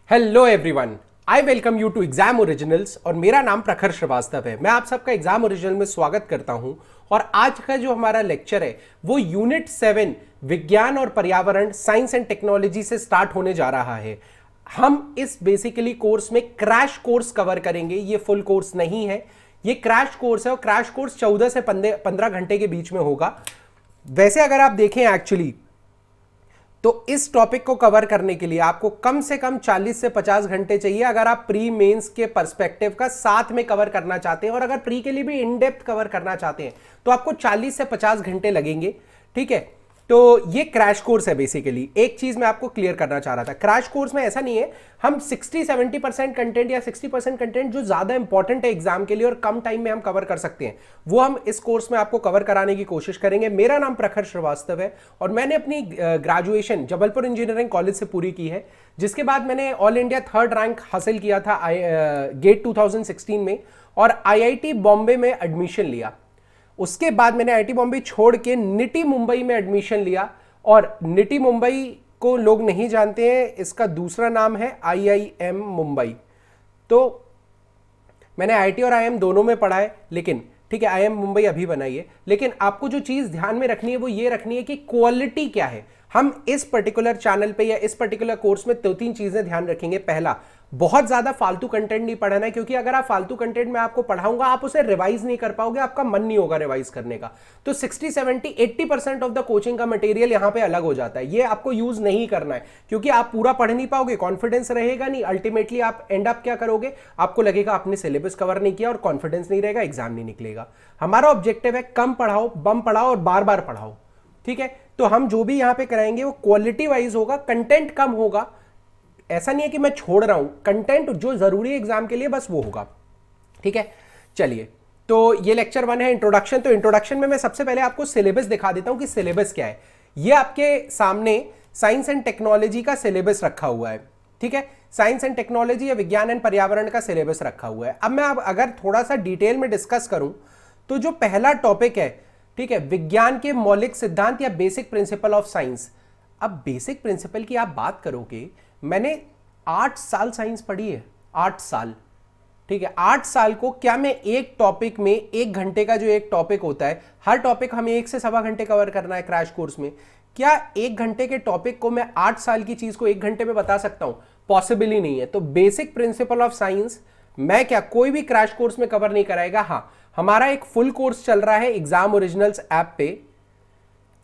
Hello everyone, I welcome you to Exam Originals और मेरा नाम प्रखर श्रीवास्तव है। मैं आप सबका एग्जाम ओरिजिनल में स्वागत करता हूं और आज का जो हमारा लेक्चर है वो यूनिट 7 विज्ञान और पर्यावरण साइंस एंड टेक्नोलॉजी से स्टार्ट होने जा रहा है। हम इस बेसिकली कोर्स में क्रैश कोर्स कवर करेंगे। ये फुल कोर्स नहीं है, ये क्रैश कोर्स है और क्रैश कोर्स 14 से 15 घंटे के बीच में होगा। वैसे अगर आप देखें एक्चुअली तो इस टॉपिक को कवर करने के लिए आपको कम से कम 40 से 50 घंटे चाहिए अगर आप प्री मेंस के पर्सपेक्टिव का साथ में कवर करना चाहते हैं, और अगर प्री के लिए भी इन डेप्थ कवर करना चाहते हैं तो आपको 40 से 50 घंटे लगेंगे। ठीक है, तो ये क्रैश कोर्स है। बेसिकली एक चीज मैं आपको क्लियर करना चाह रहा था, क्रैश कोर्स में ऐसा नहीं है हम 60-70% कंटेंट या 60% कंटेंट जो ज्यादा इंपॉर्टेंट है एग्जाम के लिए और कम टाइम में हम कवर कर सकते हैं, वो हम इस कोर्स में आपको कवर कराने की कोशिश करेंगे। मेरा नाम प्रखर श्रीवास्तव है और मैंने अपनी ग्रेजुएशन जबलपुर इंजीनियरिंग कॉलेज से पूरी की है, जिसके बाद मैंने ऑल इंडिया 3rd रैंक हासिल किया था गेट 2016 में और IIT बॉम्बे में एडमिशन लिया। उसके बाद मैंने IIT बॉम्बे छोड़ के निटी मुंबई में एडमिशन लिया, और निटी मुंबई को लोग नहीं जानते हैं, इसका दूसरा नाम है IIM मुंबई। तो मैंने IIT और IIM दोनों में पढ़ा है, लेकिन ठीक है IIM मुंबई अभी बनाई है। लेकिन आपको जो चीज ध्यान में रखनी है वो ये रखनी है कि क्वालिटी क्या है। हम इस पर्टिकुलर चैनल पे या इस पर्टिकुलर कोर्स में 2-3 चीजें ध्यान रखेंगे। पहला, बहुत ज्यादा फालतू कंटेंट नहीं पढ़ाना है, क्योंकि अगर आप फालतू कंटेंट में आपको पढ़ाऊंगा आप उसे रिवाइज नहीं कर पाओगे, आपका मन नहीं होगा रिवाइज करने का। तो 60-70-80% ऑफ द कोचिंग का मटेरियल यहां पे अलग हो जाता है, ये आपको यूज नहीं करना है, क्योंकि आप पूरा पढ़ नहीं पाओगे, कॉन्फिडेंस रहेगा नहीं। अल्टीमेटली आप एंड अप क्या करोगे, आपको लगेगा आपने सिलेबस कवर नहीं किया और कॉन्फिडेंस नहीं रहेगा, एग्जाम नहीं निकलेगा। हमारा ऑब्जेक्टिव है कम पढ़ाओ, बम पढ़ाओ और बार बार पढ़ाओ। ठीक है, तो हम जो भी यहां पे कराएंगे वो क्वालिटी वाइज होगा, कंटेंट कम होगा। ऐसा नहीं है कि मैं छोड़ रहा हूं, कंटेंट जो जरूरी है एग्जाम के लिए बस वो होगा। ठीक है, चलिए, तो ये लेक्चर 1 है इंट्रोडक्शन। तो इंट्रोडक्शन में मैं सबसे पहले आपको सिलेबस दिखा देता हूं कि सिलेबस क्या है। ये आपके सामने साइंस एंड टेक्नोलॉजी का सिलेबस रखा हुआ है। ठीक है, साइंस एंड टेक्नोलॉजी या विज्ञान एंड पर्यावरण का सिलेबस रखा हुआ है। अब मैं अगर थोड़ा सा डिटेल में डिस्कस करूं तो जो पहला टॉपिक है, ठीक है, विज्ञान के मौलिक सिद्धांत या बेसिक प्रिंसिपल ऑफ साइंस। अब बेसिक प्रिंसिपल की आप बात करोगे, मैंने 8 साल साइंस पढ़ी है, 8 साल। ठीक है, 8 साल को क्या मैं एक टॉपिक में 1 घंटे का जो एक टॉपिक होता है, हर टॉपिक हमें 1 से सवा घंटे कवर करना है क्रैश कोर्स में, क्या 1 घंटे के टॉपिक को मैं 8 साल की चीज को 1 घंटे में बता सकता हूं? पॉसिबल ही नहीं है। तो बेसिक प्रिंसिपल ऑफ साइंस मैं क्या कोई भी क्रैश कोर्स में कवर नहीं कराएगा। हां, हमारा एक फुल कोर्स चल रहा है एग्जाम ओरिजिनल्स ऐप पे।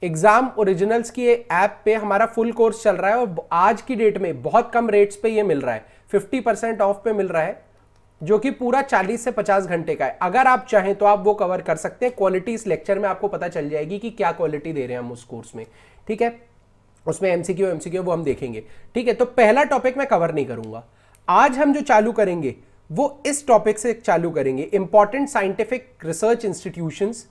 एग्जाम ओरिजिनल्स की ऐप पे हमारा फुल कोर्स चल रहा है और आज की डेट में बहुत कम रेट्स पे ये मिल रहा है, 50% ऑफ पे मिल रहा है, जो कि पूरा 40 से 50 घंटे का है। अगर आप चाहें तो आप वो कवर कर सकते हैं। क्वालिटी इस लेक्चर में आपको पता चल जाएगी कि क्या क्वालिटी दे रहे हैं हम उस कोर्स में। ठीक है, उसमें एमसीक्यू वो हम देखेंगे। ठीक है, तो पहला टॉपिक मैं कवर नहीं करूंगा। आज हम जो चालू करेंगे वो इस टॉपिक से चालू करेंगे, important scientific research institutions,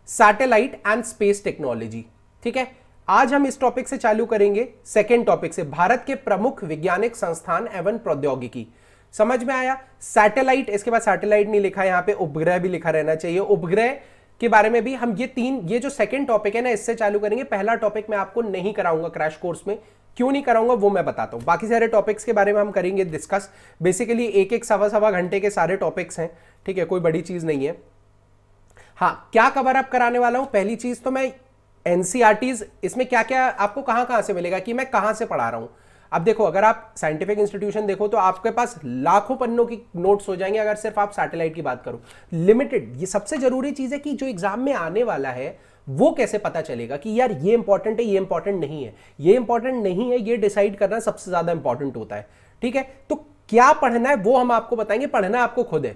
satellite and space technology. ठीक है, आज हम इस टॉपिक से चालू करेंगे। सेकेंड टॉपिक से भारत के प्रमुख वैज्ञानिक संस्थान एवं प्रौद्योगिकी। समझ में आया? सैटेलाइट, इसके बाद सैटेलाइट नहीं लिखा है यहां पे, उपग्रह भी लिखा रहना चाहिए। उपग्रह के बारे में भी हम ये जो सेकंड टॉपिक है ना, इससे चालू करेंगे। पहला टॉपिक मैं आपको नहीं कराऊंगा क्रैश कोर्स में, क्यों नहीं कराऊंगा वो मैं बताता हूं। बाकी सारे टॉपिक्स के बारे में हम करेंगे डिस्कस। बेसिकली एक सवा घंटे के सारे टॉपिक्स हैं। ठीक है, कोई बड़ी चीज नहीं है। हाँ, क्या कवर अप कराने वाला हूं? पहली चीज तो मैं NCERTs, इसमें क्या क्या आपको कहां से मिलेगा कि मैं कहां से पढ़ा रहा हूं। अब देखो, अगर आप साइंटिफिक इंस्टीट्यूशन देखो तो आपके पास लाखों पन्नों की नोट्स हो जाएंगे अगर सिर्फ आप सैटेलाइट की बात करो। लिमिटेड, ये सबसे जरूरी चीज है कि जो एग्जाम में आने वाला है वो कैसे पता चलेगा कि यार ये इंपॉर्टेंट है, ये इंपॉर्टेंट नहीं है, ये इंपॉर्टेंट नहीं है, ये डिसाइड करना सबसे ज्यादा इंपॉर्टेंट होता है। ठीक है, तो क्या पढ़ना है वो हम आपको बताएंगे, पढ़ना आपको खुद है।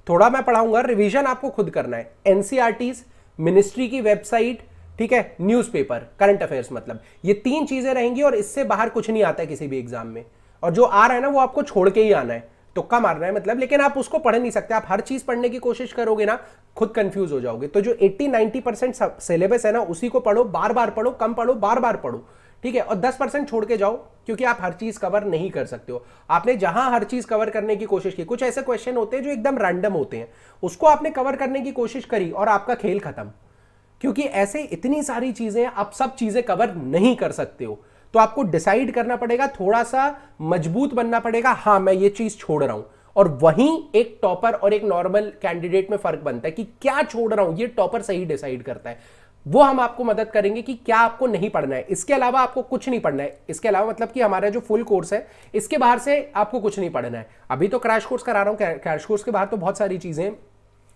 थोड़ा मैं पढ़ाऊंगा, रिवीजन आपको खुद करना है। NCERTs, मिनिस्ट्री की वेबसाइट, ठीक है, न्यूज़पेपर, करंट अफेयर्स, मतलब ये 3 चीजें रहेंगी और इससे बाहर कुछ नहीं आता है किसी भी एग्जाम में। और जो आ रहा है ना वो आपको छोड़ के ही आना है, तुक्का मारना है मतलब, लेकिन आप उसको पढ़ नहीं सकते। आप हर चीज पढ़ने की कोशिश करोगे ना, खुद कंफ्यूज हो जाओगे। तो जो 80-90% सिलेबस है ना, उसी को पढ़ो, बार बार पढ़ो, कम पढ़ो, बार बार पढ़ो। ठीक है, और 10% छोड़ के जाओ, क्योंकि आप हर चीज कवर नहीं कर सकते हो। आपने जहां हर चीज कवर करने की कोशिश की, कुछ ऐसे क्वेश्चन होते हैं जो एकदम रैंडम होते हैं, उसको आपने कवर करने की कोशिश करी और आपका खेल खत्म। क्योंकि ऐसे इतनी सारी चीजें, आप सब चीजें कवर नहीं कर सकते हो। तो आपको डिसाइड करना पड़ेगा, थोड़ा सा मजबूत बनना पड़ेगा, हाँ मैं ये चीज छोड़ रहा हूं। और वहीं एक टॉपर और एक नॉर्मल कैंडिडेट में फर्क बनता है कि क्या छोड़ रहा हूं, ये टॉपर सही डिसाइड करता है। वो हम आपको मदद करेंगे कि क्या आपको नहीं पढ़ना है, इसके अलावा आपको कुछ नहीं पढ़ना है। इसके अलावा मतलब कि हमारा जो फुल कोर्स है इसके बाहर से आपको कुछ नहीं पढ़ना है। अभी तो क्रैश कोर्स करा रहा हूं, क्रैश कोर्स के बाहर तो बहुत सारी चीजें हैं,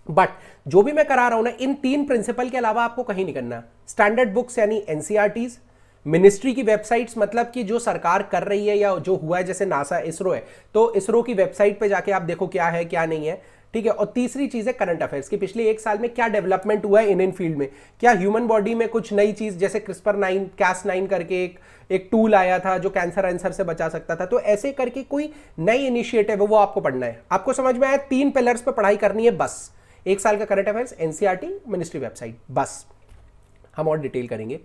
बट जो भी मैं करा रहा हूं ना, इन 3 प्रिंसिपल के अलावा आपको कहीं नहीं करना। स्टैंडर्ड बुक्स यानी एनसीईआरटीज, मिनिस्ट्री की वेबसाइट्स मतलब कि जो सरकार कर रही है या जो हुआ है, जैसे नासा इसरो है तो इसरो की वेबसाइट पे जाके आप देखो क्या है क्या नहीं है, ठीक है। और तीसरी चीज है करंट अफेयर्स की पिछले 1 साल में क्या डेवलपमेंट हुआ है इन फील्ड में, क्या ह्यूमन बॉडी में कुछ नई चीज, जैसे क्रिस्पर 9 Cas9 करके एक टूल आया था जो कैंसर आंसर से बचा सकता था, तो ऐसे करके कोई नई इनिशिएटिव है वो आपको पढ़ना है। आपको समझ में आया, 3 पिलर्स पे पढ़ाई करनी है बस। 1 साल का current affairs, NCERT, ministry website, बस। हम और डिटेल करेंगे।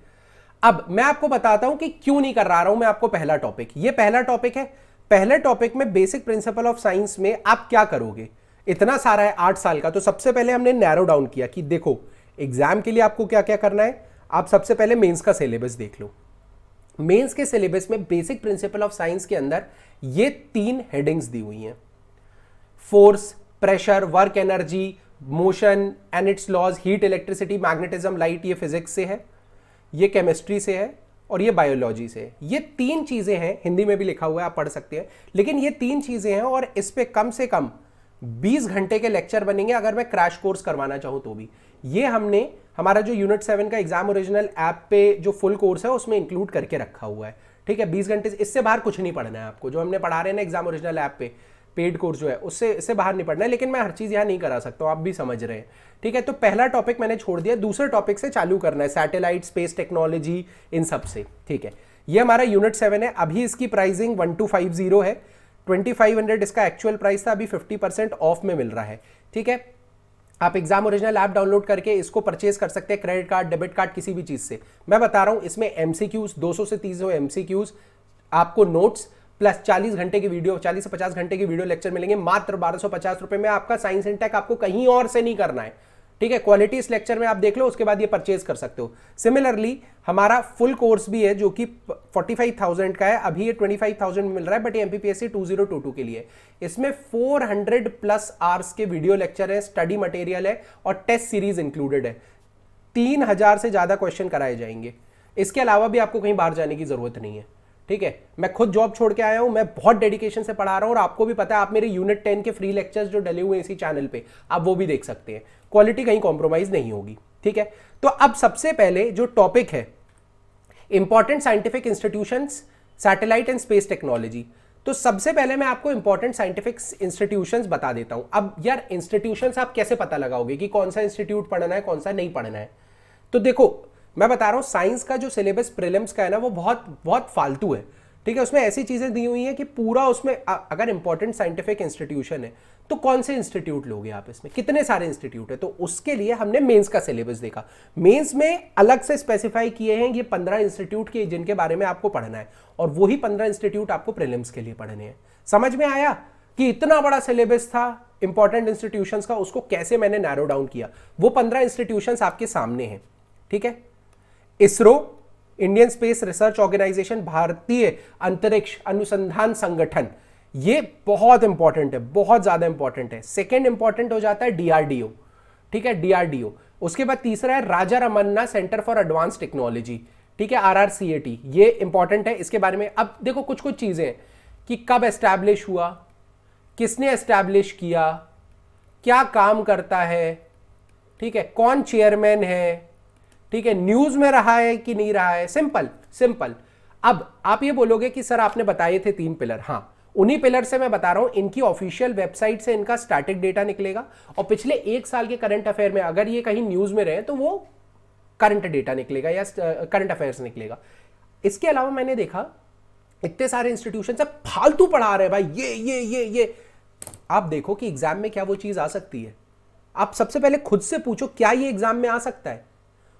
अब मैं आपको बताता हूं कि क्यों नहीं कर रहा हूं मैं आपको पहला टॉपिक। ये पहला टॉपिक है। पहले टॉपिक में बेसिक प्रिंसिपल ऑफ साइंस में आप क्या करोगे, इतना सारा है 8 साल का। तो सबसे पहले हमने नैरो डाउन किया कि देखो एग्जाम के लिए आपको क्या क्या करना है। आप सबसे पहले मेंस का सिलेबस देख लो। मेंस के सिलेबस में बेसिक प्रिंसिपल ऑफ साइंस के अंदर ये 3 हेडिंग्स दी हुई हैं, force, pressure, work energy, motion and its laws, heat, electricity, magnetism, light, ये फिजिक्स से है, ये केमिस्ट्री से है और ये बायोलॉजी से है। ये 3 चीजें हैं, हिंदी में भी लिखा हुआ है आप पढ़ सकते हैं, लेकिन ये 3 चीजें हैं और इस पे कम से कम 20 घंटे के लेक्चर बनेंगे अगर मैं क्रैश कोर्स करवाना चाहूं तो भी। ये हमने हमारा जो यूनिट 7 का एग्जाम ओरिजिनल ऐप पे जो फुल कोर्स है उसमें इंक्लूड करके रखा हुआ है, ठीक है। 20 घंटे, इससे बाहर कुछ नहीं पढ़ना है आपको। जो हमने पढ़ा रहे हैं ना एग्जाम ओरिजिनल ऐप पे, पेड कोर्स जो है, उससे इससे बाहर नहीं पढ़ना है, लेकिन मैं हर चीज यहां नहीं करा सकता हूं, आप भी समझ रहे हैं, ठीक है। तो पहला टॉपिक मैंने छोड़ दिया, दूसरे टॉपिक से चालू करना है, सैटेलाइट, स्पेस टेक्नोलॉजी, इन सब से, ठीक है। ये हमारा यूनिट 7 है। अभी इसकी प्राइसिंग 1250 है, 2500 इसका एक्चुअल प्राइस था, अभी 50% ऑफ में मिल रहा है, ठीक है। आप एग्जाम ओरिजिनल ऐप डाउनलोड करके इसको परचेज कर सकते हैं, क्रेडिट कार्ड, डेबिट कार्ड, किसी भी चीज से। मैं बता रहा हूं इसमें एमसीक्यूज 200 से 300 एमसीक्यूज, आपको नोट्स प्लस 40 घंटे की वीडियो, 40 से 50 घंटे की वीडियो लेक्चर मिलेंगे मात्र 1250 रुपए में। आपका साइंस इंटेक आपको कहीं और से नहीं करना है, ठीक है। क्वालिटी इस लेक्चर में आप देख लो, उसके बाद ये परचेज कर सकते हो। सिमिलरली हमारा फुल कोर्स भी है जो कि 45,000 का है, अभी ये 25,000 में मिल रहा है, बट ये एमपीपीएससी 2022 के लिए। इसमें 400+ आवर्स के वीडियो लेक्चर है, स्टडी मटेरियल है और टेस्ट सीरीज इंक्लूडेड है। 3000 से ज्यादा क्वेश्चन कराए जाएंगे। इसके अलावा भी आपको कहीं बाहर जाने की जरूरत नहीं है, ठीक है। मैं खुद जॉब छोड़ के आया हूं, मैं बहुत डेडिकेशन से पढ़ा रहा हूं और आपको भी पता है, आप मेरे यूनिट 10 के फ्री लेक्चर्स जो डले हुए हैं इसी चैनल पे, आप वो भी देख सकते हैं। क्वालिटी कहीं कॉम्प्रोमाइज नहीं होगी, ठीक है। तो अब सबसे पहले जो टॉपिक है important scientific institutions, satellite and space technology. तो सबसे पहले मैं आपको इंपॉर्टेंट साइंटिफिक इंस्टीट्यूशंस बता देता हूं। अब यार इंस्टीट्यूशंस आप कैसे पता लगाओगे कि कौन सा इंस्टीट्यूट पढ़ना है कौन सा नहीं पढ़ना है। तो देखो मैं बता रहा हूं, साइंस का जो सिलेबस प्रीलिम्स का है ना वो बहुत बहुत फालतू है, ठीक है। उसमें ऐसी चीजें दी हुई हैं कि पूरा उसमें अगर इंपॉर्टेंट साइंटिफिक इंस्टीट्यूशन है तो कौन से इंस्टीट्यूट लोगे आप, इसमें कितने सारे इंस्टीट्यूट है। तो उसके लिए हमने मेंस का सिलेबस देखा। मेंस में अलग से स्पेसिफाई किए हैं ये 15 इंस्टीट्यूट के जिनके बारे में आपको पढ़ना है, और वही 15 इंस्टीट्यूट आपको प्रीलिम्स के लिए पढ़ने हैं। समझ में आया कि इतना बड़ा सिलेबस था इंपॉर्टेंट इंस्टीट्यूशंस का, उसको कैसे मैंने नैरो डाउन किया। वो 15 इंस्टीट्यूशंस आपके सामने हैं, ठीक है। ISRO, Indian Space Research Organisation, भारतीय अंतरिक्ष अनुसंधान संगठन, ये बहुत इंपॉर्टेंट है, बहुत ज्यादा इंपॉर्टेंट है। सेकंड इंपॉर्टेंट हो जाता है डीआरडीओ, ठीक है, डीआरडीओ। उसके बाद तीसरा है Raja Ramanna centre for advance technology, ठीक है, आरआरसीएटी, ये इंपॉर्टेंट है। इसके बारे में अब देखो कुछ कुछ चीजें कि कब एस्टैब्लिश हुआ, किसने एस्टैब्लिश किया, क्या काम करता है, ठीक है, कौन चेयरमैन है, ठीक है, न्यूज में रहा है कि नहीं रहा है। Simple simple. अब आप ये बोलोगे कि सर आपने बताए थे 3 पिलर, हाँ उन्हीं पिलर से मैं बता रहा हूं। इनकी ऑफिशियल वेबसाइट से इनका स्टैटिक डेटा निकलेगा और पिछले 1 साल के करंट अफेयर में अगर ये कहीं न्यूज में रहे तो वो करंट डेटा निकलेगा या करंट अफेयर्स निकलेगा। इसके अलावा मैंने देखा इतने सारे इंस्टीट्यूशन सब फालतू पढ़ा रहे हैं भाई, ये आप देखो कि एग्जाम में क्या वो चीज आ सकती है। आप सबसे पहले खुद से पूछो क्या ये एग्जाम में आ सकता है,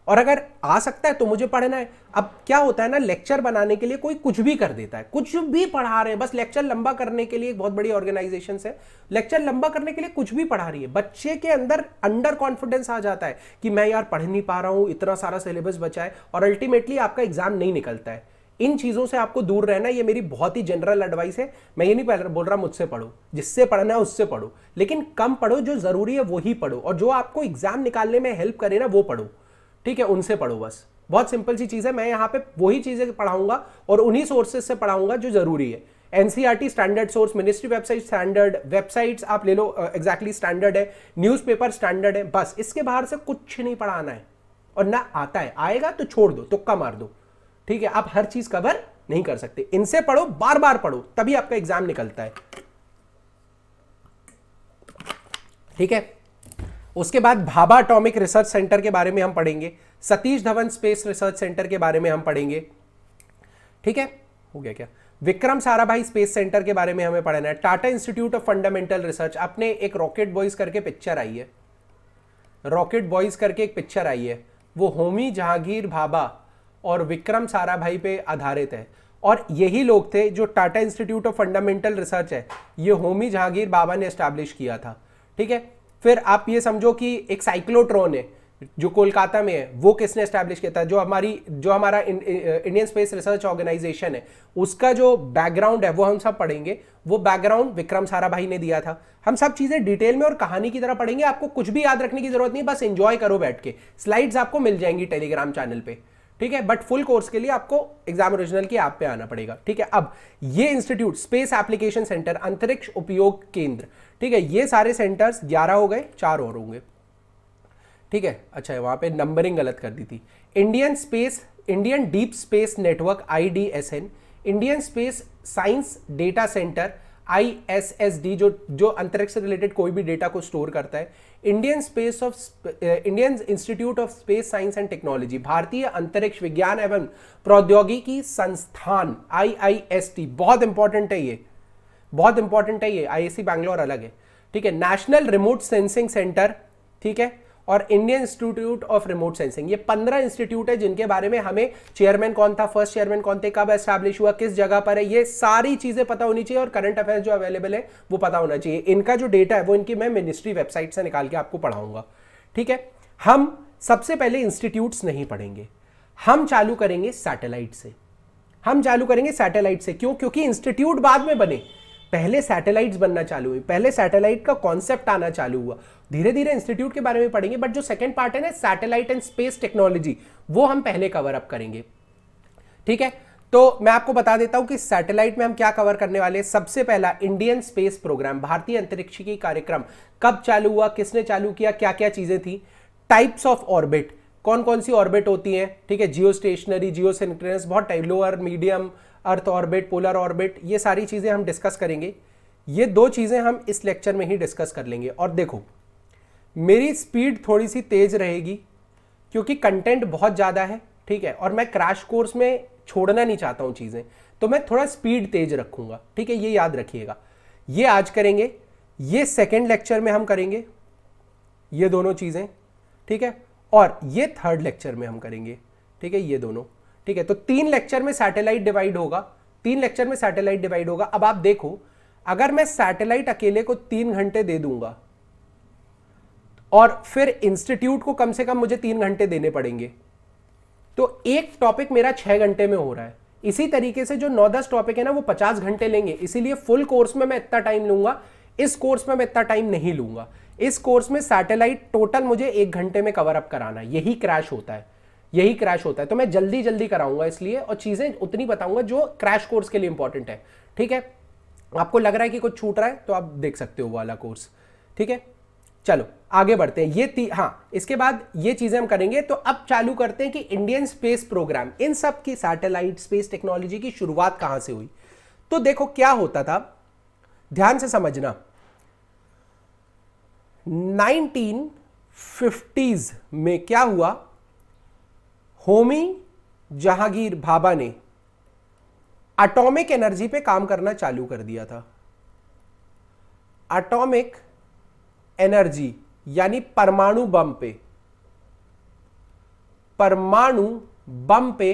और अगर आ सकता है तो मुझे पढ़ना है। अब क्या होता है ना, लेक्चर बनाने के लिए कोई कुछ भी कर देता है, कुछ भी पढ़ा रहे हैं, बस लेक्चर लंबा करने के लिए। एक बहुत बड़ी ऑर्गेनाइजेशन है, लेक्चर लंबा करने के लिए कुछ भी पढ़ा रही है। बच्चे के अंदर अंडर कॉन्फिडेंस आ जाता है कि मैं यार पढ़ नहीं पा रहा हूं, इतना सारा सिलेबस बचा है, और अल्टीमेटली आपका एग्जाम नहीं निकलता है। इन चीजों से आपको दूर रहना, ये मेरी बहुत ही जनरल एडवाइस है। मैं ये नहीं बोल रहा मुझसे पढ़ो, जिससे पढ़ना है उससे पढ़ो, लेकिन कम पढ़ो, जो जरूरी है वही पढ़ो, और जो आपको एग्जाम निकालने में हेल्प करे ना वो पढ़ो, ठीक है, उनसे पढ़ो बस। बहुत सिंपल सी चीज है। मैं यहाँ पे वही चीजें पढ़ाऊंगा और उन्हीं सोर्सेज से पढ़ाऊंगा जो जरूरी है। NCERT standard source, ministry website standard, websites आप ले लो एग्जैक्टली स्टैंडर्ड है, न्यूज़पेपर स्टैंडर्ड है, बस इसके बाहर से कुछ नहीं पढ़ाना है। और ना आता है, आएगा तो छोड़ दो, तुक्का मार दो, ठीक है। आप हर चीज कवर नहीं कर सकते, इनसे पढ़ो, बार बार पढ़ो, तभी आपका एग्जाम निकलता है, ठीक है। उसके बाद भाभा एटॉमिक रिसर्च सेंटर के बारे में हम पढ़ेंगे, Satish Dhawan space research centre के बारे में हम पढ़ेंगे, ठीक है। हो गया क्या? विक्रम साराभाई स्पेस सेंटर के बारे में हमें पढ़ना है। Tata institute of fundamental research, अपने एक रॉकेट बॉयज करके पिक्चर आई है, रॉकेट बॉयज करके एक पिक्चर आई है, वो होमी जहांगीर भाभा और विक्रम साराभाई पे आधारित है। और यही लोग थे जो Tata institute of fundamental research है, ये होमी जहांगीर भाभा ने एस्टैब्लिश किया था, ठीक है। फिर आप ये समझो कि एक साइक्लोट्रॉन है जो कोलकाता में है, वो किसने एस्टैब्लिश किया था? जो हमारा इंडियन स्पेस रिसर्च ऑर्गेनाइजेशन है, उसका जो बैकग्राउंड है वो हम सब पढ़ेंगे। वो बैकग्राउंड विक्रम साराभाई ने दिया था। हम सब चीजें डिटेल में और कहानी की तरह पढ़ेंगे। आपको कुछ भी याद रखने की जरूरत नहीं, बस एंजॉय करो बैठ के। स्लाइड्स आपको मिल जाएंगी टेलीग्राम चैनल पे, ठीक है। बट फुल कोर्स के लिए आपको एग्जाम ओरिजिनल की ऐप पे आना पड़ेगा, ठीक है। अब ये इंस्टीट्यूट स्पेस एप्लीकेशन सेंटर, अंतरिक्ष उपयोग केंद्र, ठीक है, ये सारे सेंटर्स 11 हो गए, 4 और होंगे, ठीक है। अच्छा, वहां पे नंबरिंग गलत कर दी थी। Indian deep space network IDSN, Indian space science data centre ISSD, जो अंतरिक्ष से रिलेटेड कोई भी डेटा को स्टोर करता है। Indian institute of space science and technology, भारतीय अंतरिक्ष विज्ञान एवं प्रौद्योगिकी संस्थान IIST, बहुत इंपॉर्टेंट है ये, बहुत इंपॉर्टेंट है ये। IISc बैंगलोर अलग है, ठीक है। नेशनल रिमोट सेंसिंग सेंटर, ठीक है, और Indian institute of remote sensing, ये 15 इंस्टीट्यूट है जिनके बारे में हमें चेयरमैन कौन था, फर्स्ट चेयरमैन कौन थे, कब एस्टैब्लिश हुआ, किस जगह पर है, ये सारी चीजें पता होनी चाहिए। और करंट अफेयर्स जो अवेलेबल है वो पता होना चाहिए। इनका जो डेटा है वो इनकी मैं मिनिस्ट्री वेबसाइट से निकाल के आपको पढ़ाऊंगा, ठीक है। हम सबसे पहले इंस्टीट्यूट्स नहीं पढ़ेंगे, हम चालू करेंगे सैटेलाइट से। हम चालू करेंगे सैटेलाइट से, क्यों? क्योंकि इंस्टीट्यूट बाद में बने, पहले सैटेलाइट्स बनना चालू हुई, पहले सैटेलाइट का कॉन्सेप्ट आना चालू हुआ। धीरे धीरे इंस्टीट्यूट के बारे में पढ़ेंगे, बट जो सेकंड पार्ट है ना, सैटेलाइट एंड स्पेस टेक्नोलॉजी, वो हम पहले कवर अप करेंगे, ठीक है। तो मैं आपको बता देता हूं कि सैटेलाइट में हम क्या कवर करने वाले हैं। सबसे पहला इंडियन स्पेस प्रोग्राम, भारतीय अंतरिक्षिकी कार्यक्रम, कब चालू हुआ, किसने चालू किया, क्या क्या चीजें थी। टाइप्स ऑफ ऑर्बिट, कौन कौन सी ऑर्बिट होती हैं, ठीक है, जियो स्टेशनरी, जियो सिंक्रोनस, बहुत type, lower medium earth orbit, polar orbit, ये सारी चीजें हम डिस्कस करेंगे। ये 2 चीजें हम इस लेक्चर में ही डिस्कस कर लेंगे। और देखो, मेरी स्पीड थोड़ी सी तेज रहेगी क्योंकि कंटेंट बहुत ज्यादा है, ठीक है, और मैं क्रैश कोर्स में छोड़ना नहीं चाहता हूं चीजें, तो मैं थोड़ा स्पीड तेज रखूंगा, ठीक है, ये याद रखिएगा। ये आज करेंगे, ये सेकेंड लेक्चर में हम करेंगे ये दोनों चीजें, ठीक है, और ये थर्ड लेक्चर में हम करेंगे, ठीक है, ये दोनों, ठीक है। तो 3 लेक्चर में सैटेलाइट डिवाइड होगा, 3 लेक्चर में सैटेलाइट डिवाइड होगा। अब आप देखो, अगर मैं सैटेलाइट अकेले को 3 घंटे दे दूंगा और फिर इंस्टीट्यूट को कम से कम मुझे 3 घंटे देने पड़ेंगे, तो एक टॉपिक मेरा 6 घंटे में हो रहा है। इसी तरीके से जो 9-10 टॉपिक है ना, वो 50 घंटे लेंगे। इसीलिए फुल कोर्स में मैं इतना टाइम लूंगा, इस कोर्स में मैं इतना टाइम नहीं लूंगा। इस कोर्स में सैटेलाइट टोटल मुझे 1 घंटे में कवर अप कराना है, यही क्रैश होता है, यही क्रैश होता है। तो मैं जल्दी जल्दी कराऊंगा इसलिए, और चीजें उतनी बताऊंगा जो क्रैश कोर्स के लिए इंपॉर्टेंट है, ठीक है। आपको लग रहा है कि कुछ छूट रहा है तो आप देख सकते हो वो वाला कोर्स, ठीक है। चलो आगे बढ़ते हैं। ये हाँ, इसके बाद ये चीजें हम करेंगे। तो अब चालू करते हैं कि इंडियन स्पेस प्रोग्राम, इन सब की सैटेलाइट स्पेस टेक्नोलॉजी की शुरुआत कहां से हुई। तो देखो क्या होता था, ध्यान से समझना। 1950s में क्या हुआ, होमी जहांगीर भाभा ने एटॉमिक एनर्जी पे काम करना चालू कर दिया था। एटॉमिक एनर्जी यानी परमाणु बम पे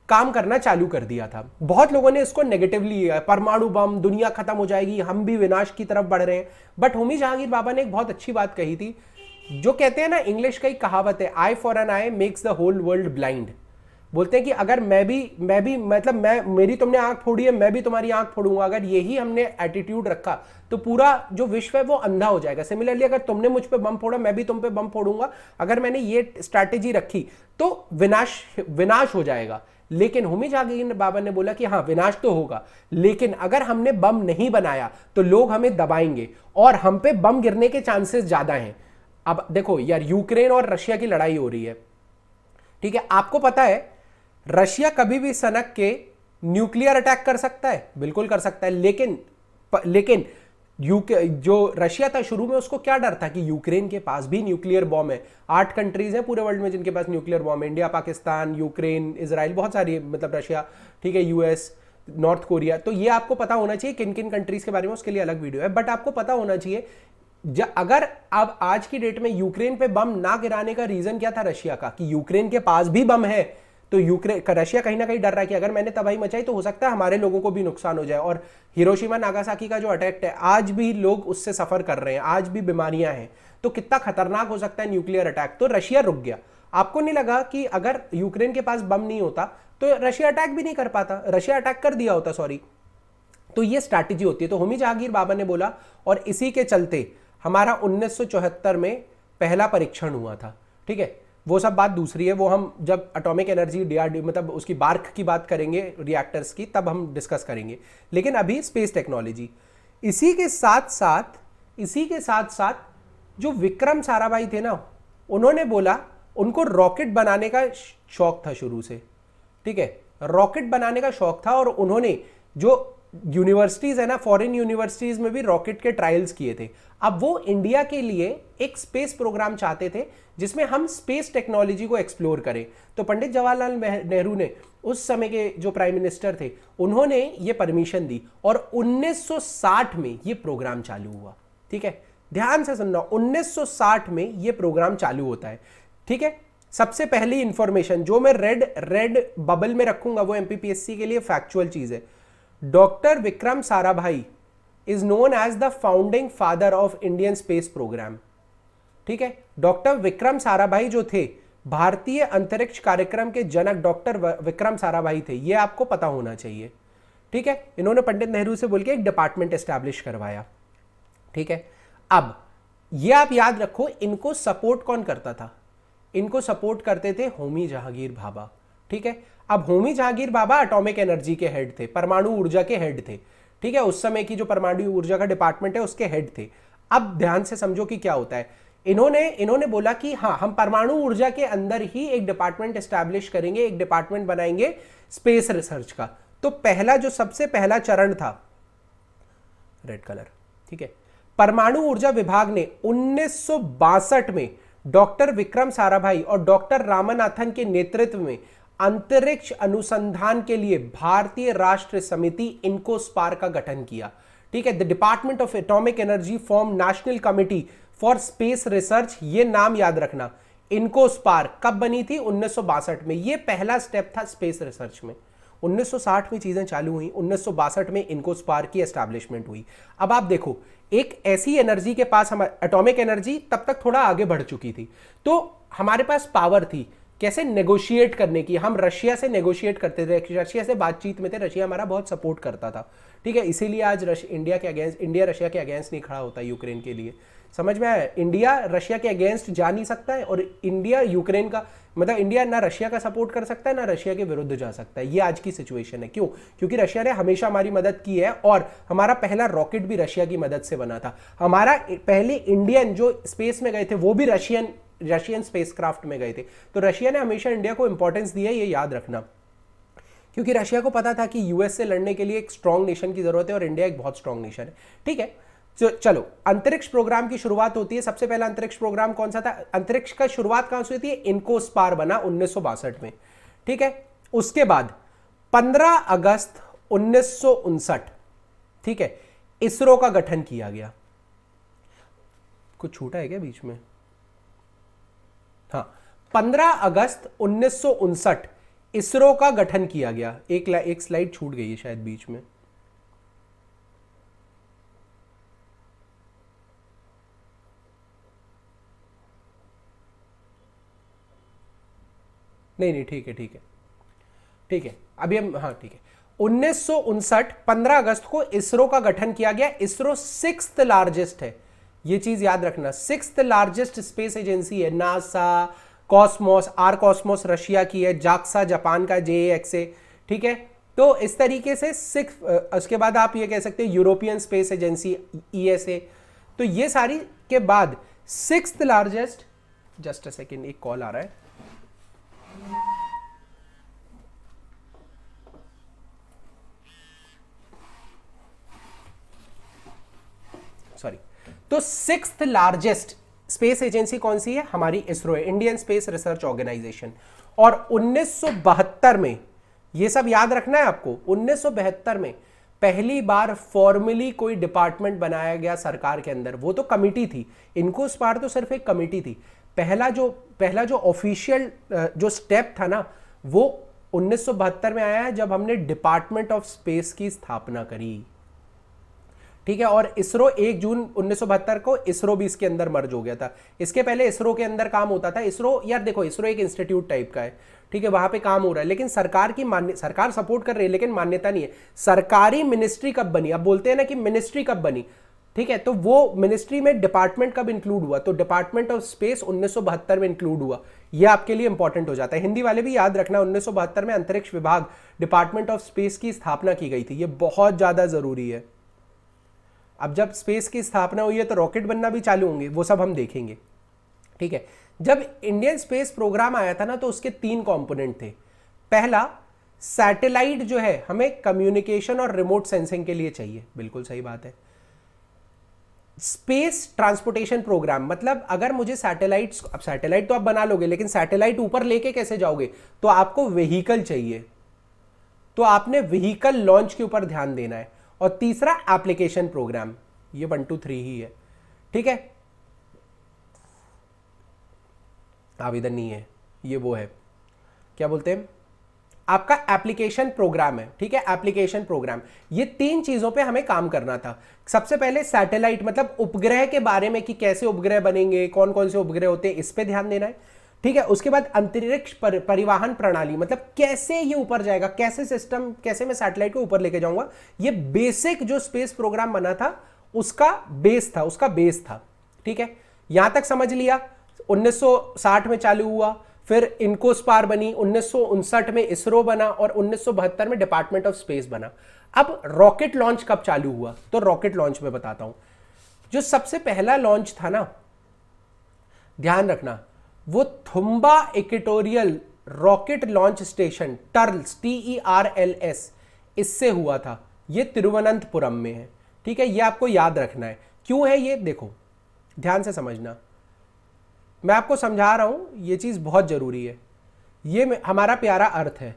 काम करना चालू कर दिया था। बहुत लोगों ने इसको नेगेटिवली लिया, परमाणु बम, दुनिया खत्म हो जाएगी, हम भी विनाश की तरफ बढ़ रहे हैं। बट होमी जहांगीर भाभा ने एक बहुत अच्छी बात कही थी, जो कहते हैं ना, इंग्लिश का एक कहावत है, eye for an eye makes the whole world blind. बोलते हैं कि अगर मैं भी मतलब मेरी तुमने आंख फोड़ी है, मैं भी तुम्हारी आंख फोड़ूंगा। अगर यही हमने एटीट्यूड रखा तो पूरा जो विश्व है वो अंधा हो जाएगा। सिमिलरली अगर तुमने मुझ पे बम फोड़ा, मैं भी तुम पे बम फोड़ूंगा। अगर मैंने ये स्ट्रैटेजी रखी तो विनाश विनाश हो जाएगा। लेकिन होमी जहांगीर बाबा ने बोला कि हाँ विनाश तो होगा, लेकिन अगर हमने बम नहीं बनाया तो लोग हमें दबाएंगे और हम पे बम गिरने के चांसेस ज्यादा हैं। अब देखो यार, यूक्रेन और रशिया की लड़ाई हो रही है, ठीक है। आपको पता है रशिया कभी भी सनक के न्यूक्लियर अटैक कर सकता है, बिल्कुल कर सकता है। लेकिन जो रशिया था शुरू में, उसको क्या डर था कि यूक्रेन के पास भी न्यूक्लियर बॉम्ब है। 8 कंट्रीज हैं पूरे वर्ल्ड में जिनके पास न्यूक्लियर बॉम्ब है, इंडिया, पाकिस्तान, यूक्रेन, इजराइल, बहुत सारी, मतलब रशिया, ठीक है, यूएस, नॉर्थ कोरिया। तो ये आपको पता होना चाहिए किन किन कंट्रीज के बारे में, उसके लिए अलग वीडियो है। बट आपको पता होना चाहिए अगर अब आज की डेट में यूक्रेन पे बम ना गिराने का रीजन क्या था रशिया का, कि यूक्रेन के पास भी बम है। तो रशिया कहीं ना कहीं डर रहा है कि अगर मैंने तबाही मचाई तो हो सकता है हमारे लोगों को भी नुकसान हो जाए। और हिरोशिमा नागासाकी का जो अटैक है, आज भी लोग उससे सफर कर रहे हैं, आज भी बीमारियां हैं। तो कितना खतरनाक हो सकता है न्यूक्लियर अटैक। तो रशिया रुक गया। आपको नहीं लगा कि अगर यूक्रेन के पास बम नहीं होता तो रशिया अटैक भी नहीं कर पाता, रशिया अटैक कर दिया होता, सॉरी। तो ये स्ट्रैटेजी होती है। तो होमी जहांगीर बाबा ने बोला, और इसी के चलते हमारा 1974 में पहला परीक्षण हुआ था, ठीक है। वो सब बात दूसरी है, वो हम जब एटॉमिक एनर्जी डीआरडी मतलब उसकी बार्क की बात करेंगे, रिएक्टर्स की, तब हम डिस्कस करेंगे। लेकिन अभी स्पेस टेक्नोलॉजी। इसी के साथ साथ जो विक्रम साराभाई थे ना, उन्होंने बोला, उनको रॉकेट बनाने का शौक था शुरू से, ठीक है, रॉकेट बनाने का शौक था। और उन्होंने जो यूनिवर्सिटीज है ना, फॉरेन यूनिवर्सिटीज में भी रॉकेट के ट्रायल्स किए थे। अब वो इंडिया के लिए एक स्पेस प्रोग्राम चाहते थे जिसमें हम स्पेस टेक्नोलॉजी को एक्सप्लोर करें। तो पंडित जवाहरलाल नेहरू ने, उस समय के जो प्राइम मिनिस्टर थे, उन्होंने ये परमिशन दी और 1960 में ये प्रोग्राम चालू हुआ, ठीक है। ध्यान से सुनना, 1960 में ये प्रोग्राम चालू होता है, ठीक है। सबसे पहली इंफॉर्मेशन जो मैं रेड बबल में रखूंगा वो एमपीपीएससी के लिए फैक्चुअल चीज है। Doctor Vikram Sarabhai is known as the founding father of Indian space programme, ठीक है। डॉक्टर विक्रम साराभाई जो थे, भारतीय अंतरिक्ष कार्यक्रम के जनक डॉक्टर विक्रम साराभाई थे, यह आपको पता होना चाहिए, ठीक है। इन्होंने पंडित नेहरू से बोल के एक डिपार्टमेंट एस्टैब्लिश करवाया, ठीक है। अब यह आप याद रखो, इनको सपोर्ट कौन करता था? इनको सपोर्ट करते थे होमी जहांगीर भाभा, ठीक है। अब होमी जहांगीर भाभा एटॉमिक एनर्जी के हेड थे, परमाणु ऊर्जा के हेड थे, ठीक है। उस समय की जो परमाणु ऊर्जा का डिपार्टमेंट है उसके हेड थे। अब ध्यान से समझो कि क्या होता है। इन्होंने बोला कि हाँ, हम परमाणु ऊर्जा के अंदर ही एक डिपार्टमेंट एस्टैब्लिश करेंगे, एक डिपार्टमेंट बनाएंगे स्पेस रिसर्च का। तो पहला जो सबसे पहला चरण था, रेड कलर, ठीक है, परमाणु ऊर्जा विभाग ने 1962 में डॉक्टर विक्रम साराभाई और डॉक्टर रामनाथन के नेतृत्व में अंतरिक्ष अनुसंधान के लिए भारतीय राष्ट्र समिति इनकोस्पार का गठन किया, ठीक है। The department of atomic energy form national committee for space research, ये नाम याद रखना। इनकोस्पार कब बनी थी? 1962 में। ये पहला स्टेप था स्पेस रिसर्च में। 1960 में चीजें चालू हुई, 1962 में इनकोस्पार की एस्टैब्लिशमेंट हुई। अब आप देखो, एक ऐसी एनर्जी के पास, हम एटॉमिक एनर्जी तब तक थोड़ा आगे बढ़ चुकी थी, तो हमारे पास पावर थी कैसे नेगोशिएट करने की। हम रशिया से नेगोशिएट करते थे, रशिया से बातचीत में थे, रशिया हमारा बहुत सपोर्ट करता था, ठीक है। इसीलिए आज इंडिया रशिया के अगेंस्ट नहीं खड़ा होता यूक्रेन के लिए। समझ में आया? इंडिया रशिया के अगेंस्ट जा नहीं सकता है, और इंडिया यूक्रेन का, मतलब इंडिया ना रशिया का सपोर्ट कर सकता है ना रशिया के विरुद्ध जा सकता है। ये आज की सिचुएशन है। क्यों? क्योंकि रशिया ने हमेशा हमारी मदद की है, और हमारा पहला रॉकेट भी रशिया की मदद से बना था। हमारा पहले इंडियन जो स्पेस में गए थे वो भी रशियन स्पेसक्राफ्ट में गए थे। तो रशिया ने हमेशा इंडिया को इंपॉर्टेंस दी है, ये याद रखना, क्योंकि रशिया को पता था कि यूएस से लड़ने के लिए एक स्ट्रांग नेशन की जरूरत है, और इंडिया एक बहुत स्ट्रांग नेशन है, ठीक है। चलो, अंतरिक्ष प्रोग्राम की शुरुआत होती है। सबसे पहला अंतरिक्ष प्रोग्राम कौन सा था? अंतरिक्ष का शुरुआत कहां से होती है? इनकोस्पार बना 1962 में, ठीक है। उसके बाद 15 अगस्त 1959, ठीक है, इसरो का गठन किया गया। कुछ छूटा है क्या बीच में? हाँ, 15 अगस्त 1959 इसरो का गठन किया गया। एक स्लाइड छूट गई है शायद बीच में। नहीं, ठीक है, ठीक है, अभी हम, हाँ ठीक है, 1959 15 अगस्त को इसरो का गठन किया गया। इसरो 6th लार्जेस्ट है, ये चीज याद रखना, 6th लार्जेस्ट स्पेस एजेंसी है। NASA, Cosmos, Roscosmos Russia की है, जाक्सा जापान का, JAXA, ठीक है। तो इस तरीके से 6, उसके बाद आप ये कह सकते हैं यूरोपियन स्पेस एजेंसी ESA। तो ये सारी के बाद 6th largest, just a second, एक कॉल आ रहा है, सॉरी। तो 6th लार्जेस्ट स्पेस एजेंसी कौन सी है? हमारी इसरो है, इंडियन स्पेस रिसर्च ऑर्गेनाइजेशन। और 1972 में, ये सब याद रखना है आपको, 1972 में पहली बार फॉर्मली कोई डिपार्टमेंट बनाया गया सरकार के अंदर। वो तो कमिटी थी, इनको उस बार तो सिर्फ एक कमिटी थी। पहला जो ऑफिशियल जो स्टेप था ना, वो 1972 में आया है, जब हमने डिपार्टमेंट ऑफ स्पेस की स्थापना करी, ठीक है। और इसरो 1 जून 1972 को इसरो भी इसके अंदर मर्ज हो गया था। इसके पहले इसरो के अंदर काम होता था। इसरो, यार देखो, इसरो एक इंस्टीट्यूट टाइप का है, ठीक है, वहां पे काम हो रहा है, लेकिन सरकार की सरकार सपोर्ट कर रही है, लेकिन मान्यता नहीं है। सरकारी मिनिस्ट्री कब बनी? अब बोलते हैं ना कि मिनिस्ट्री कब बनी, ठीक है, तो वो मिनिस्ट्री में डिपार्टमेंट कब इंक्लूड हुआ? तो डिपार्टमेंट ऑफ स्पेस 1972 में इंक्लूड हुआ। ये आपके लिए इंपॉर्टेंट हो जाता है। हिंदी वाले भी याद रखना, 1972 में अंतरिक्ष विभाग, डिपार्टमेंट ऑफ स्पेस की स्थापना की गई थी। ये बहुत ज्यादा जरूरी है। अब जब स्पेस की स्थापना हुई है तो रॉकेट बनना भी चालू होंगे, वो सब हम देखेंगे, ठीक है। जब इंडियन स्पेस प्रोग्राम आया था ना, तो उसके 3 कंपोनेंट थे। पहला, सैटेलाइट जो है हमें कम्युनिकेशन और रिमोट सेंसिंग के लिए चाहिए, बिल्कुल सही बात है। स्पेस ट्रांसपोर्टेशन प्रोग्राम, मतलब अगर मुझे सैटेलाइट्स, अब सैटेलाइट तो आप बना लोगे, लेकिन सैटेलाइट ऊपर लेके कैसे जाओगे? तो आपको व्हीकल चाहिए, तो आपने व्हीकल लॉन्च के ऊपर ध्यान देना है। और तीसरा, एप्लीकेशन प्रोग्राम, ये 1 2 3 ही है, ठीक है। आवेदन नहीं है, ये वो है, क्या बोलते हैं, आपका एप्लीकेशन प्रोग्राम है, ठीक है, एप्लीकेशन प्रोग्राम। ये 3 चीजों पे हमें काम करना था। सबसे पहले सैटेलाइट, मतलब उपग्रह के बारे में, कि कैसे उपग्रह बनेंगे, कौन कौन से उपग्रह होते हैं, इस पे ध्यान देना है, ठीक है। उसके बाद अंतरिक्ष परिवहन प्रणाली, मतलब कैसे ये ऊपर जाएगा, कैसे सिस्टम, कैसे मैं सैटेलाइट को ऊपर लेके जाऊंगा। ये बेसिक जो स्पेस प्रोग्राम बना था, उसका बेस था, ठीक है। यहां तक समझ लिया। 1960 में चालू हुआ, फिर इनकोस्पार बनी, 1959 में इसरो बना, और 1972 में डिपार्टमेंट ऑफ स्पेस बना। अब रॉकेट लॉन्च कब चालू हुआ? तो रॉकेट लॉन्च में बताता हूं। जो सबसे पहला लॉन्च था ना, ध्यान रखना, वो Thumba equatorial rocket launch station, TERLS, TERLS, इससे हुआ था। ये तिरुवनंतपुरम में है, ठीक है। ये आपको याद रखना है। क्यों है ये? देखो, ध्यान से समझना, मैं आपको समझा रहा हूं, ये चीज बहुत जरूरी है। ये हमारा प्यारा अर्थ है।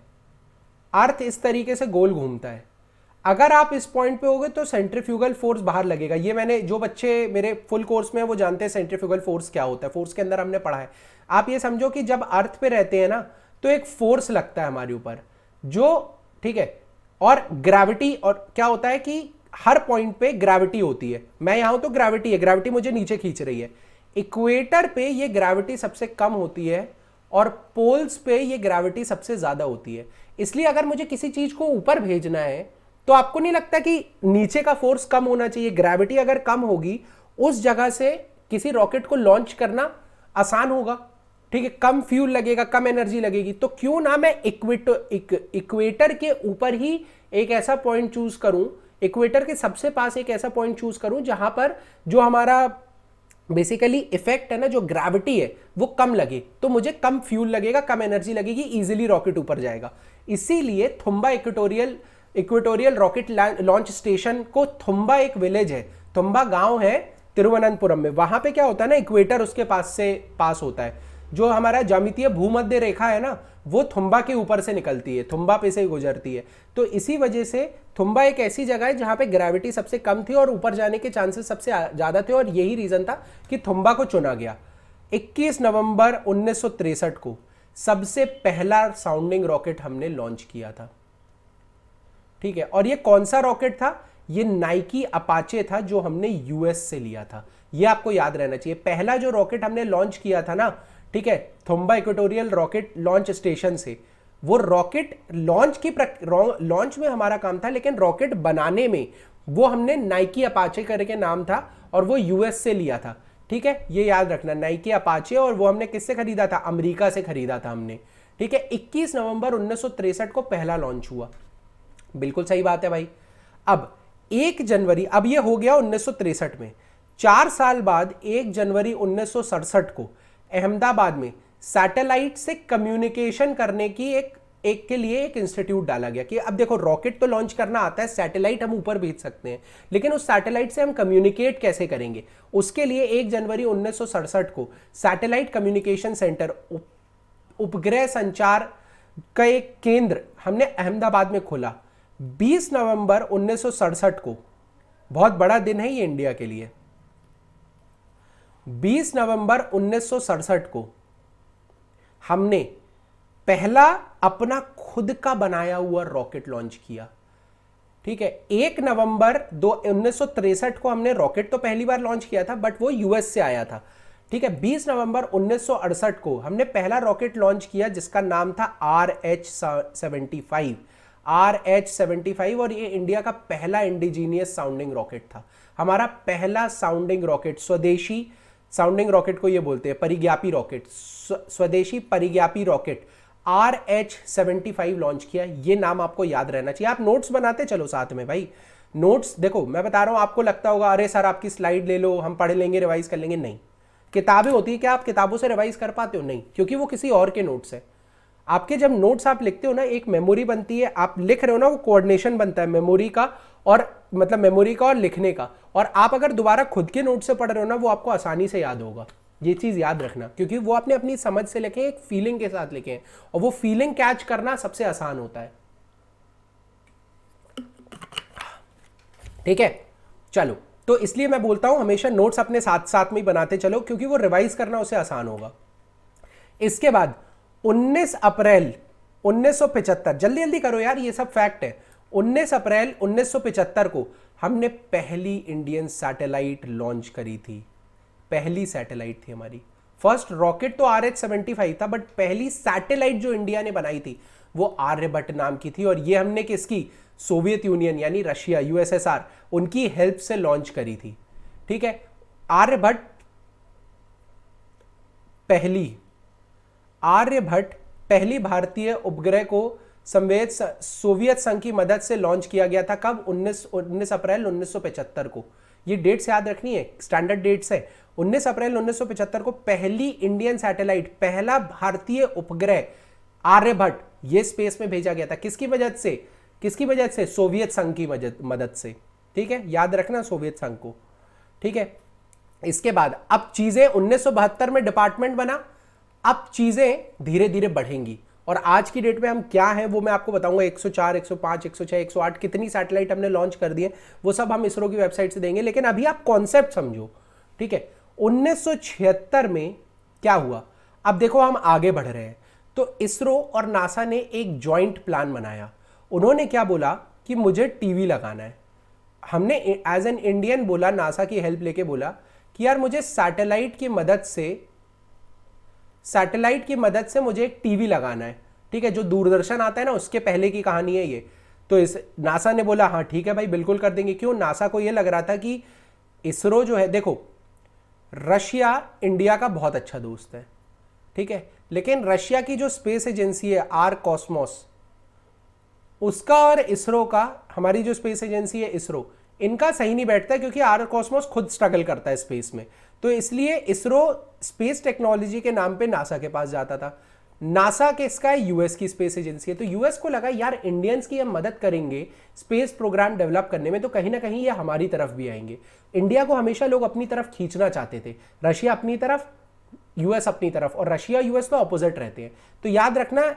अर्थ इस तरीके से गोल घूमता है। अगर आप इस पॉइंट पे होगे तो सेंट्रीफ्यूगल फोर्स बाहर लगेगा। ये मैंने, जो बच्चे मेरे फुल कोर्स में हैं वो जानते हैं सेंट्रीफ्यूगल फोर्स क्या होता है, फोर्स के अंदर हमने पढ़ा है। आप ये समझो कि जब अर्थ पे रहते हैं ना, तो एक फोर्स लगता है हमारे ऊपर, जो, ठीक है, और ग्रेविटी, और क्या होता है कि हर पॉइंट पे ग्रेविटी होती है। मैं यहां हूं तो ग्रेविटी है, ग्रेविटी मुझे नीचे खींच रही है। इक्वेटर पे ये ग्रेविटी सबसे कम होती है, और पोल्स पे ये ग्रेविटी सबसे ज्यादा होती है। इसलिए अगर मुझे किसी चीज को ऊपर भेजना है, तो आपको नहीं लगता कि नीचे का फोर्स कम होना चाहिए? ग्रेविटी अगर कम होगी, उस जगह से किसी रॉकेट को लॉन्च करना आसान होगा, ठीक है, कम फ्यूल लगेगा, कम एनर्जी लगेगी। तो क्यों ना मैं इक्वेटर के ऊपर ही एक ऐसा पॉइंट चूज करूं, इक्वेटर के सबसे पास एक ऐसा पॉइंट चूज करूं जहां पर जो हमारा बेसिकली इफेक्ट है ना, जो ग्रेविटी है, वो कम लगे, तो मुझे कम फ्यूल लगेगा, कम एनर्जी लगेगी, इजीली रॉकेट ऊपर जाएगा। इसीलिए Thumba equatorial rocket launch station को, थुम्बा एक विलेज है, थुम्बा गांव है तिरुवनंतपुरम में। वहां पे क्या होता है ना, इक्वेटर उसके पास होता है। जो हमारा ज्यामितीय भूमध्य रेखा है ना, वो थुम्बा के ऊपर से निकलती है, थुम्बा पे से गुजरती है। तो इसी वजह से थुम्बा एक ऐसी जगह है जहां पे ग्रेविटी सबसे कम थी और ऊपर जाने के चांसेस सबसे ज्यादा थे, और यही रीजन था कि थुम्बा को चुना गया। 21 नवंबर 1963 को सबसे पहला साउंडिंग रॉकेट हमने लॉन्च किया था, ठीक है। और ये कौन सा रॉकेट था? ये नाइकी अपाचे था, जो हमने यूएस से लिया था। ये आपको याद रहना चाहिए। पहला जो रॉकेट हमने लॉन्च किया था ना, ठीक है, Thumba equatorial rocket launch station से, वो रॉकेट लॉन्च में हमारा काम था, लेकिन रॉकेट बनाने में वो हमने नाइकी अपाचे करके नाम था और वो यूएस से लिया था। ठीक है, ये याद रखना, नाइकी अपाचे, और वो हमने किससे खरीदा था? अमेरिका से खरीदा था हमने। ठीक है, 21 नवंबर 1963 को पहला लॉन्च हुआ। बिल्कुल सही बात है भाई। अब 1 जनवरी, अब ये हो गया 1963 में, 4 साल बाद 1 जनवरी 1967 को अहमदाबाद में सैटेलाइट से कम्युनिकेशन करने की एक के लिए एक इंस्टीट्यूट डाला गया कि अब देखो, रॉकेट तो लॉन्च करना आता है, सैटेलाइट हम ऊपर भेज सकते हैं, लेकिन उस सैटेलाइट से हम कम्युनिकेट कैसे करेंगे? उसके लिए 1 जनवरी 1967 को सैटेलाइट कम्युनिकेशन सेंटर, उपग्रह संचार का एक केंद्र हमने अहमदाबाद में खोला। 20 नवंबर 1967 को, बहुत बड़ा दिन है ये इंडिया के लिए, 20 नवंबर 1967 को हमने पहला अपना खुद का बनाया हुआ रॉकेट लॉन्च किया। ठीक है, 1 नवंबर 1963 को हमने रॉकेट तो पहली बार लॉन्च किया था, बट वो यूएस से आया था। ठीक है, 20 नवंबर 1968 को हमने पहला रॉकेट लॉन्च किया जिसका नाम था RH-75, और ये इंडिया का पहला इंडिजीनियस साउंडिंग रॉकेट था। हमारा पहला साउंडिंग रॉकेट, स्वदेशी साउंडिंग रॉकेट को ये बोलते हैं, परिज्ञापी रॉकेट, स्वदेशी परिज्ञापी रॉकेट RH-75 लॉन्च किया। ये नाम आपको याद रहना चाहिए। आप नोट्स बनाते चलो साथ में भाई। नोट्स देखो, मैं बता रहा हूं, आपको लगता होगा अरे सर आपकी स्लाइड ले लो, हम पढ़ लेंगे, रिवाइज कर लेंगे। नहीं, किताबें होती है, क्या आप किताबों से रिवाइज कर पाते हो? नहीं, क्योंकि वो किसी और के नोट्स है। आपके जब नोट्स आप लिखते हो ना, एक मेमोरी बनती है, आप लिख रहे हो ना, वो कोऑर्डिनेशन बनता है मेमोरी का, और मतलब मेमोरी का और लिखने का। और आप अगर दोबारा खुद के नोट से पढ़ रहे हो ना, वो आपको आसानी से याद होगा। ये चीज याद रखना, क्योंकि वो आपने अपनी समझ से लिखे, एक फीलिंग के साथ लिखे हैं, और वो फीलिंग कैच करना सबसे आसान होता है। ठीक है, चलो, तो इसलिए मैं बोलता हूं हमेशा नोट्स अपने साथ साथ में ही बनाते चलो, क्योंकि वो रिवाइज करना उसे आसान होगा। इसके बाद 19 अप्रैल 1975, जल्दी जल्दी करो यार, ये सब फैक्ट है। 19 अप्रैल 1975 को हमने पहली इंडियन सैटेलाइट लॉन्च करी थी। पहली सैटेलाइट थी हमारी। फर्स्ट रॉकेट तो RH-75 था, बट पहली सैटेलाइट जो इंडिया ने बनाई थी वो आर्यभट्ट नाम की थी, और ये हमने किसकी? सोवियत यूनियन यानी रशिया, यूएसएसआर, उनकी हेल्प से लॉन्च करी थी। ठीक है, आर्यभट्ट पहली भारतीय उपग्रह को सोवियत संघ की मदद से लॉन्च किया गया था। कब? 19 अप्रैल 1975 को। ये डेट्स याद रखनी है, स्टैंडर्ड डेट्स है। 19 अप्रैल 1975 को पहली इंडियन सैटेलाइट, पहला भारतीय उपग्रह आर्यभट्ट, ये स्पेस में भेजा गया था। किसकी वजह से? किसकी वजह से? सोवियत संघ की मदद से। ठीक है, याद रखना सोवियत संघ को। ठीक है, इसके बाद अब चीजें 1972 में डिपार्टमेंट बना। अब चीजें धीरे धीरे बढ़ेंगी, और आज की डेट में हम क्या हैं वो मैं आपको बताऊंगा। 104, 105, 106, 108 कितनी सैटेलाइट हमने लॉन्च कर दी है, वो सब हम इसरो की वेबसाइट से देंगे। लेकिन अभी आप कॉन्सेप्ट समझो। ठीक है, 1976 में क्या हुआ? अब देखो, हम आगे बढ़ रहे हैं, तो इसरो और नासा ने एक जॉइंट प्लान बनाया। उन्होंने क्या बोला कि मुझे टीवी लगाना है। हमने एज एन इंडियन बोला, नासा की हेल्प लेके बोला कि यार मुझे सैटेलाइट की मदद से मुझे एक टीवी लगाना है। ठीक है, जो दूरदर्शन आता है ना, उसके पहले की कहानी है ये। तो इस नासा ने बोला हाँ ठीक है भाई, बिल्कुल कर देंगे। क्यों? नासा को ये लग रहा था कि इसरो जो है, देखो रशिया इंडिया का बहुत अच्छा दोस्त है। ठीक है, लेकिन रशिया की जो स्पेस एजेंसी है आर कॉस्मोस, उसका और इसरो का, हमारी जो स्पेस एजेंसी है इसरो, इनका सही नहीं बैठता, क्योंकि आर कॉस्मोस खुद स्ट्रगल करता है स्पेस में। तो इसलिए इसरो स्पेस टेक्नोलॉजी के नाम पे नासा के पास जाता था। नासा किसका है? यूएस की स्पेस एजेंसी है। तो यूएस को लगा यार इंडियंस की हम मदद करेंगे स्पेस प्रोग्राम डेवलप करने में, तो कहीं ना कहीं ये हमारी तरफ भी आएंगे। इंडिया को हमेशा लोग अपनी तरफ खींचना चाहते थे, रशिया अपनी तरफ, यूएस अपनी तरफ, और रशिया यूएस तो अपोजिट रहते हैं। तो याद रखना,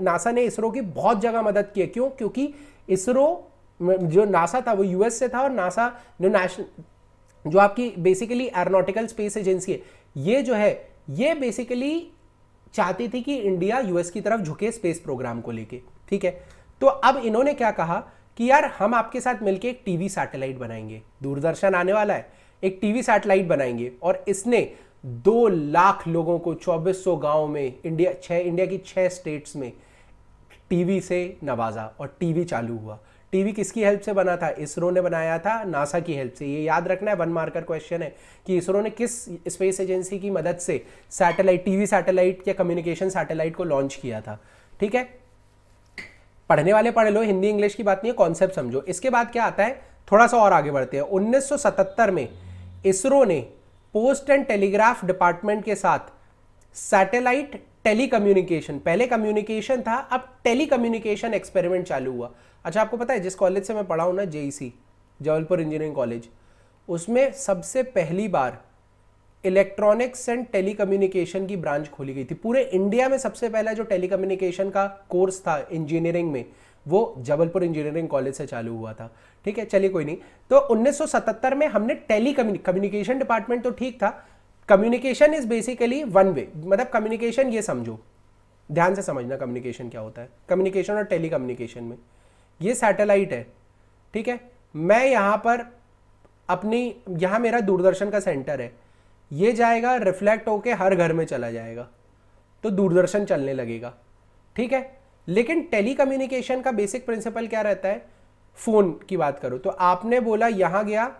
नासा ने इसरो की बहुत जगह मदद की है। क्यों? क्योंकि इसरो जो नासा था वो यूएस से था, और नासा जो आपकी बेसिकली एरोनॉटिकल स्पेस एजेंसी है, ये जो है ये बेसिकली चाहती थी कि इंडिया यूएस की तरफ झुके स्पेस प्रोग्राम को लेके। ठीक है, तो अब इन्होंने क्या कहा कि यार हम आपके साथ मिलके एक टीवी सैटेलाइट बनाएंगे, दूरदर्शन आने वाला है, एक टीवी सैटेलाइट बनाएंगे। और इसने 2 लाख लोगों को 2400 गांव में, इंडिया की 6 स्टेट्स में टीवी से नवाजा और टीवी चालू हुआ। टीवी किसकी हेल्प से बना था? इसरो ने बनाया था, नासा की हेल्प से। ये याद रखना है, 1 मार्कर क्वेश्चन है कि इसरो ने किस स्पेस एजेंसी की मदद से सैटेलाइट, टीवी सैटेलाइट या कम्युनिकेशन सैटेलाइट को लॉन्च किया था। ठीक है, पढ़ने वाले पढ़ लो, हिंदी इंग्लिश की बात नहीं है, कॉन्सेप्ट समझो। इसके बाद क्या आता है, थोड़ा सा और आगे बढ़ते हैं। 1977 में इसरो ने पोस्ट एंड टेलीग्राफ डिपार्टमेंट के साथ सैटेलाइट टेलीकम्युनिकेशन, पहले कम्युनिकेशन था, अब टेलीकम्युनिकेशन एक्सपेरिमेंट चालू हुआ। अच्छा, आपको पता है जिस कॉलेज से मैं पढ़ा हूं ना, जेईसी, जबलपुर इंजीनियरिंग कॉलेज, उसमें सबसे पहली बार इलेक्ट्रॉनिक्स एंड टेलीकम्युनिकेशन की ब्रांच खोली गई थी। पूरे इंडिया में सबसे पहला जो टेलीकम्युनिकेशन का कोर्स था इंजीनियरिंग में, वो जबलपुर इंजीनियरिंग कॉलेज से चालू हुआ था। ठीक है, चलिए कोई नहीं। तो 1977 में हमने कम्युनिकेशन डिपार्टमेंट तो ठीक था। Communication is basically one way, मतलब कम्युनिकेशन, ये समझो, ध्यान से समझना कम्युनिकेशन क्या होता है। कम्युनिकेशन और टेलीकम्युनिकेशन में ये सैटेलाइट है। ठीक है, मैं यहां पर अपनी, यहां मेरा दूरदर्शन का सेंटर है, ये जाएगा रिफ्लेक्ट होके हर घर में चला जाएगा, तो दूरदर्शन चलने लगेगा। ठीक है, लेकिन टेलीकम्युनिकेशन का बेसिक प्रिंसिपल क्या रहता है? फोन की बात करो तो आपने बोला यहां गया,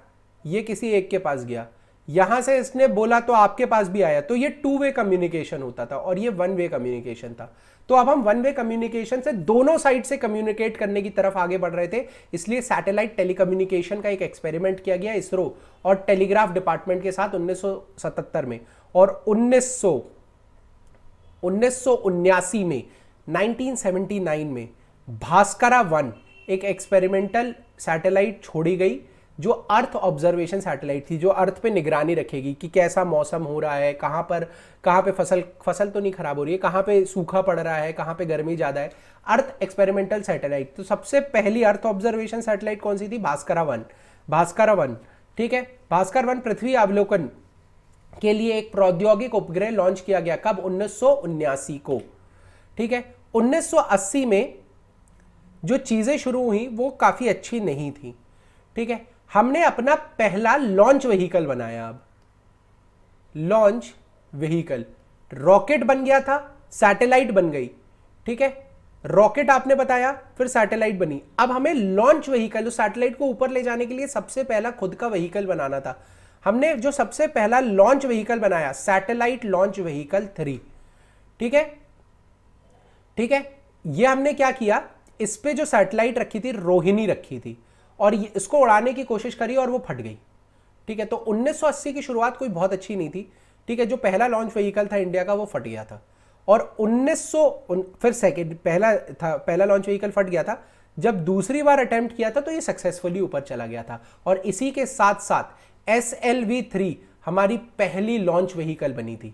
ये किसी एक के पास गया, यहां से इसने बोला तो आपके पास भी आया, तो ये 2 वे कम्युनिकेशन होता था और ये 1 वे कम्युनिकेशन था। तो अब हम 1 वे कम्युनिकेशन से दोनों साइड से कम्युनिकेट करने की तरफ आगे बढ़ रहे थे, इसलिए सैटेलाइट टेलीकम्युनिकेशन का एक एक्सपेरिमेंट किया गया इसरो और टेलीग्राफ डिपार्टमेंट के साथ 1977 में। और 1979 में, 1979 में भास्करा 1 एक एक्सपेरिमेंटल सैटेलाइट छोड़ी गई, जो अर्थ ऑब्जर्वेशन सैटेलाइट थी, जो अर्थ पे निगरानी रखेगी कि कैसा मौसम हो रहा है, कहां पे फसल तो नहीं खराब हो रही है, कहां पे सूखा पड़ रहा है, कहां पे गर्मी ज्यादा है। अर्थ एक्सपेरिमेंटल सैटेलाइट। तो सबसे पहली अर्थ ऑब्जर्वेशन सैटेलाइट कौन सी थी? भास्करा 1। भास्करा 1, ठीक है, भास्कर 1 पृथ्वी अवलोकन के लिए एक प्रौद्योगिक उपग्रह लॉन्च किया गया। कब? 1979 को। ठीक है, 1980 में जो चीजें शुरू हुई वो काफी अच्छी नहीं थी। ठीक है, हमने अपना पहला लॉन्च व्हीकल बनाया। अब लॉन्च व्हीकल, रॉकेट बन गया था, सैटेलाइट बन गई। ठीक है, रॉकेट आपने बताया, फिर सैटेलाइट बनी। अब हमें लॉन्च व्हीकल, उस सैटेलाइट को ऊपर ले जाने के लिए सबसे पहला खुद का व्हीकल बनाना था। हमने जो सबसे पहला लॉन्च व्हीकल बनाया, सैटेलाइट लॉन्च व्हीकल 3। ठीक है, ठीक है, ये हमने क्या किया, इस पे जो सैटेलाइट रखी थी, रोहिणी रखी थी, और इसको उड़ाने की कोशिश करी और वो फट गई। ठीक है, तो 1980 की शुरुआत कोई बहुत अच्छी नहीं थी। ठीक है, जो पहला लॉन्च व्हीकल था इंडिया का वो फट गया था। और 1900 फिर सेकेंड, पहला लॉन्च व्हीकल फट गया था। जब दूसरी बार अटेम्प्ट किया था तो ये सक्सेसफुली ऊपर चला गया था। और इसी के साथ साथ SLV-3 हमारी पहली लॉन्च व्हीकल बनी थी।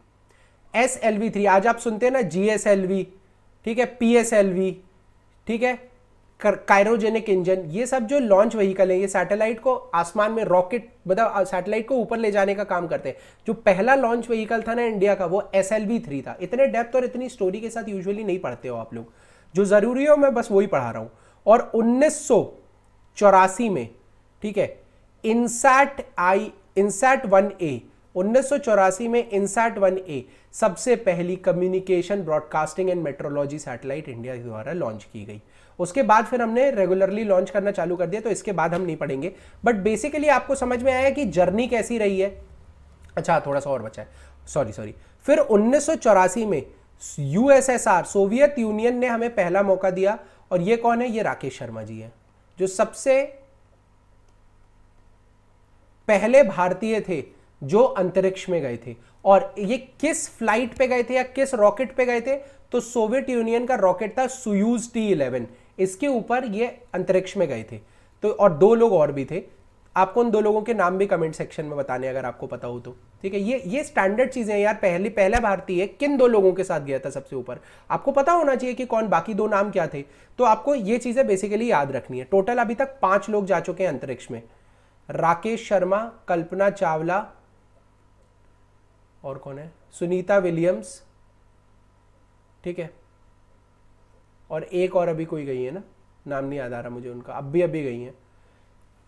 SLV-3, आज आप सुनते हैं ना GSLV, ठीक है, PSLV, ठीक है, कायरोजेनिक इंजन, ये सब जो लॉन्च व्हीकल है, ये सैटेलाइट को आसमान में, रॉकेट मतलब सैटेलाइट को ऊपर ले जाने का काम करते हैं। जो पहला लॉन्च व्हीकल था ना इंडिया का, वो SLV-3 था। इतने डेप्थ और इतनी स्टोरी के साथ यूजुअली नहीं पढ़ते हो आप लोग, जो जरूरी हो मैं बस वही पढ़ा रहा हूं। और 1984 में, ठीक है, इनसैट 1A, 1984 में इनसैट 1A सबसे पहली communication, broadcasting and metrology satellite India द्वारा लॉन्च की गई। उसके बाद फिर हमने रेगुलरली लॉन्च करना चालू कर दिया, तो इसके बाद हम नहीं पढ़ेंगे, बट बेसिकली आपको समझ में आया कि जर्नी कैसी रही है। अच्छा, थोड़ा सा और बचा है, सॉरी। फिर 1984 में USSR, सोवियत यूनियन ने हमें पहला मौका दिया, और ये कौन है? ये राकेश शर्मा जी है, जो सबसे पहले भारतीय थे जो अंतरिक्ष में गए थे। और ये किस फ्लाइट पे गए थे या किस रॉकेट पे गए थे? तो सोवियत यूनियन का रॉकेट था सोयूज T11, इसके ऊपर ये अंतरिक्ष में गए थे। तो और 2 लोग और भी थे, आपको उन 2 लोगों के नाम भी कमेंट सेक्शन में बताने अगर आपको पता हो तो। ठीक है, ये स्टैंडर्ड चीजें हैं यार। पहला भारतीय किन 2 लोगों के साथ गया था सबसे ऊपर, आपको पता होना चाहिए कि कौन, बाकी 2 नाम क्या थे। तो आपको ये चीजें बेसिकली याद रखनी है। टोटल अभी तक 5 लोग जा चुके हैं अंतरिक्ष में, राकेश शर्मा, कल्पना चावला, और कौन है, सुनीता विलियम्स, ठीक है, और एक और अभी कोई गई है ना, नाम नहीं याद आ रहा मुझे उनका, अभी गई है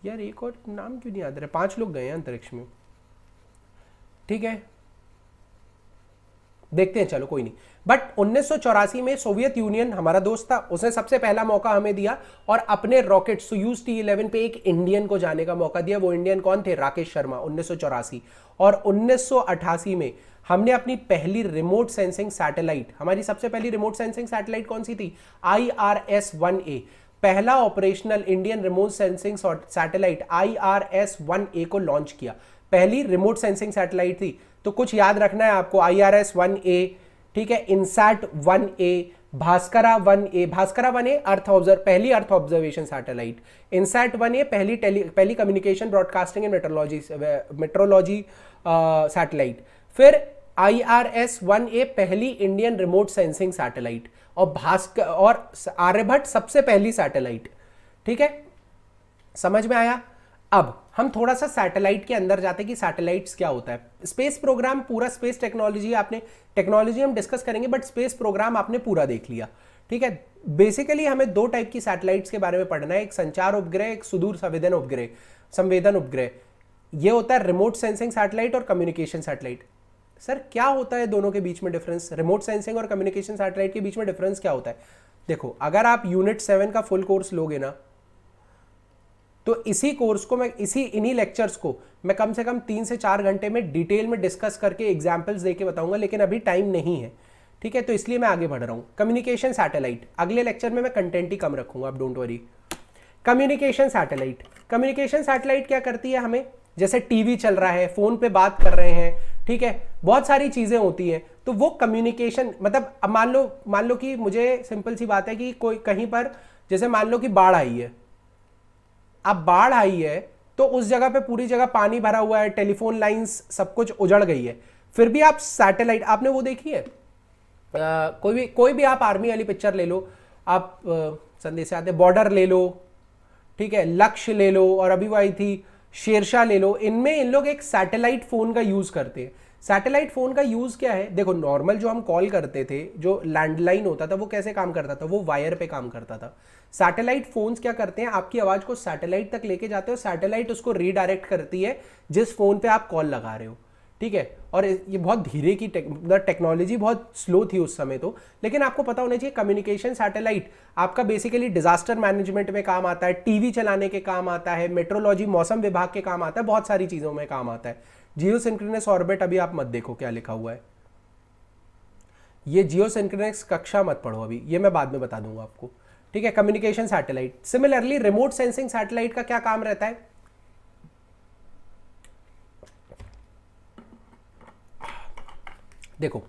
यार, एक और नाम क्यों नहीं याद आ रहा। 5 लोग गए हैं अंतरिक्ष में। ठीक है, देखते हैं, चलो कोई नहीं। बट 1984 में सोवियत यूनियन हमारा दोस्त था, उसने सबसे पहला मौका हमें दिया और अपने रॉकेट सोयूज T11 पे एक इंडियन को जाने का मौका दिया। वो इंडियन कौन थे? राकेश शर्मा, 1984। और 1988 में हमने अपनी पहली रिमोट सेंसिंग सैटेलाइट, हमारी सबसे पहली रिमोट सेंसिंग सैटेलाइट कौन सी थी? IRS-1A, पहला operational Indian remote sensing satellite IRS-1A को लॉन्च किया। पहली रिमोट सेंसिंग सैटेलाइट थी। तो कुछ याद रखना है आपको, IRS-1A, ठीक है, INSAT 1A, Bhaskara 1A, Bhaskara 1A पहली earth observation satellite, INSAT 1A पहली communication broadcasting and metrology satellite, फिर IRS-1A पहली इंडियन रिमोट सेंसिंग सैटेलाइट, और आर्यभट्ट सबसे पहली सैटेलाइट। ठीक है, समझ में आया? अब हम थोड़ा सा सैटेलाइट के अंदर जाते हैं कि सैटेलाइट्स क्या होता है। स्पेस प्रोग्राम पूरा, स्पेस टेक्नोलॉजी हम डिस्कस करेंगे, बट स्पेस प्रोग्राम आपने पूरा देख लिया। ठीक है, बेसिकली हमें दो टाइप की सैटेलाइट्स के बारे में पढ़ना है, एक संचार उपग्रह, एक सुदूर संवेदन उपग्रह। ये होता है रिमोट सेंसिंग सैटेलाइट और कम्युनिकेशन सैटेलाइट। सर क्या होता है दोनों के बीच में डिफरेंस? रिमोट सेंसिंग और कम्युनिकेशन सैटेलाइट के बीच में डिफरेंस क्या होता है? देखो, अगर आप यूनिट 7 का फुल कोर्स लोगे ना, तो इसी कोर्स को इन्हीं लेक्चर्स को मैं कम से कम 3 से 4 घंटे में डिटेल में डिस्कस करके एग्जांपल्स देके बताऊंगा, लेकिन अभी टाइम नहीं है। ठीक है, तो इसलिए मैं आगे बढ़ रहा हूं। कम्युनिकेशन सैटेलाइट, अगले लेक्चर में मैं कंटेंट ही कम रखूंगा, आप डोंट वरी। कम्युनिकेशन सैटेलाइट क्या करती है? हमें जैसे टीवी चल रहा है, फोन पे बात कर रहे हैं, ठीक है, बहुत सारी चीजें होती हैं, तो वो कम्युनिकेशन, मतलब अब मान लो कि मुझे सिंपल सी बात है कि कोई कहीं पर, जैसे मान लो कि बाढ़ आई है, अब बाढ़ आई है तो उस जगह पे पूरी जगह पानी भरा हुआ है, टेलीफोन लाइंस सब कुछ उजड़ गई है, फिर भी आप सैटेलाइट, आपने वो देखी है, कोई भी आप आर्मी वाली पिक्चर ले लो, आप संदेश आते, बॉर्डर ले लो, ठीक है, लक्ष्य ले लो, और अभी वो आई थी शेरशाह ले लो, इनमें इन लोग एक सैटेलाइट फोन का यूज करते हैं। सैटेलाइट फोन का यूज क्या है? देखो, नॉर्मल जो हम कॉल करते थे, जो लैंडलाइन होता था, वो कैसे काम करता था? वो वायर पे काम करता था। सैटेलाइट फोन्स क्या करते हैं? आपकी आवाज को सैटेलाइट तक लेके जाते हो, सैटेलाइट उसको रीडायरेक्ट करती है जिस फोन पे आप कॉल लगा रहे हो। ठीक है, और ये बहुत धीरे की टेक्नोलॉजी बहुत स्लो थी उस समय तो, लेकिन आपको पता होना चाहिए कम्युनिकेशन सैटेलाइट आपका बेसिकली डिजास्टर मैनेजमेंट में काम आता है, टीवी चलाने के काम आता है, मेट्रोलॉजी मौसम विभाग के काम आता है, बहुत सारी चीजों में काम आता है। जियोसिंक्रोनस ऑर्बिट अभी आप मत देखो क्या लिखा हुआ है, ये जियोसिंक्रोनस कक्षा मत पढ़ो अभी, ये मैं बाद में बता दूंगा आपको। ठीक है, communication satellite. Similarly remote sensing satellite का क्या काम रहता है? देखो,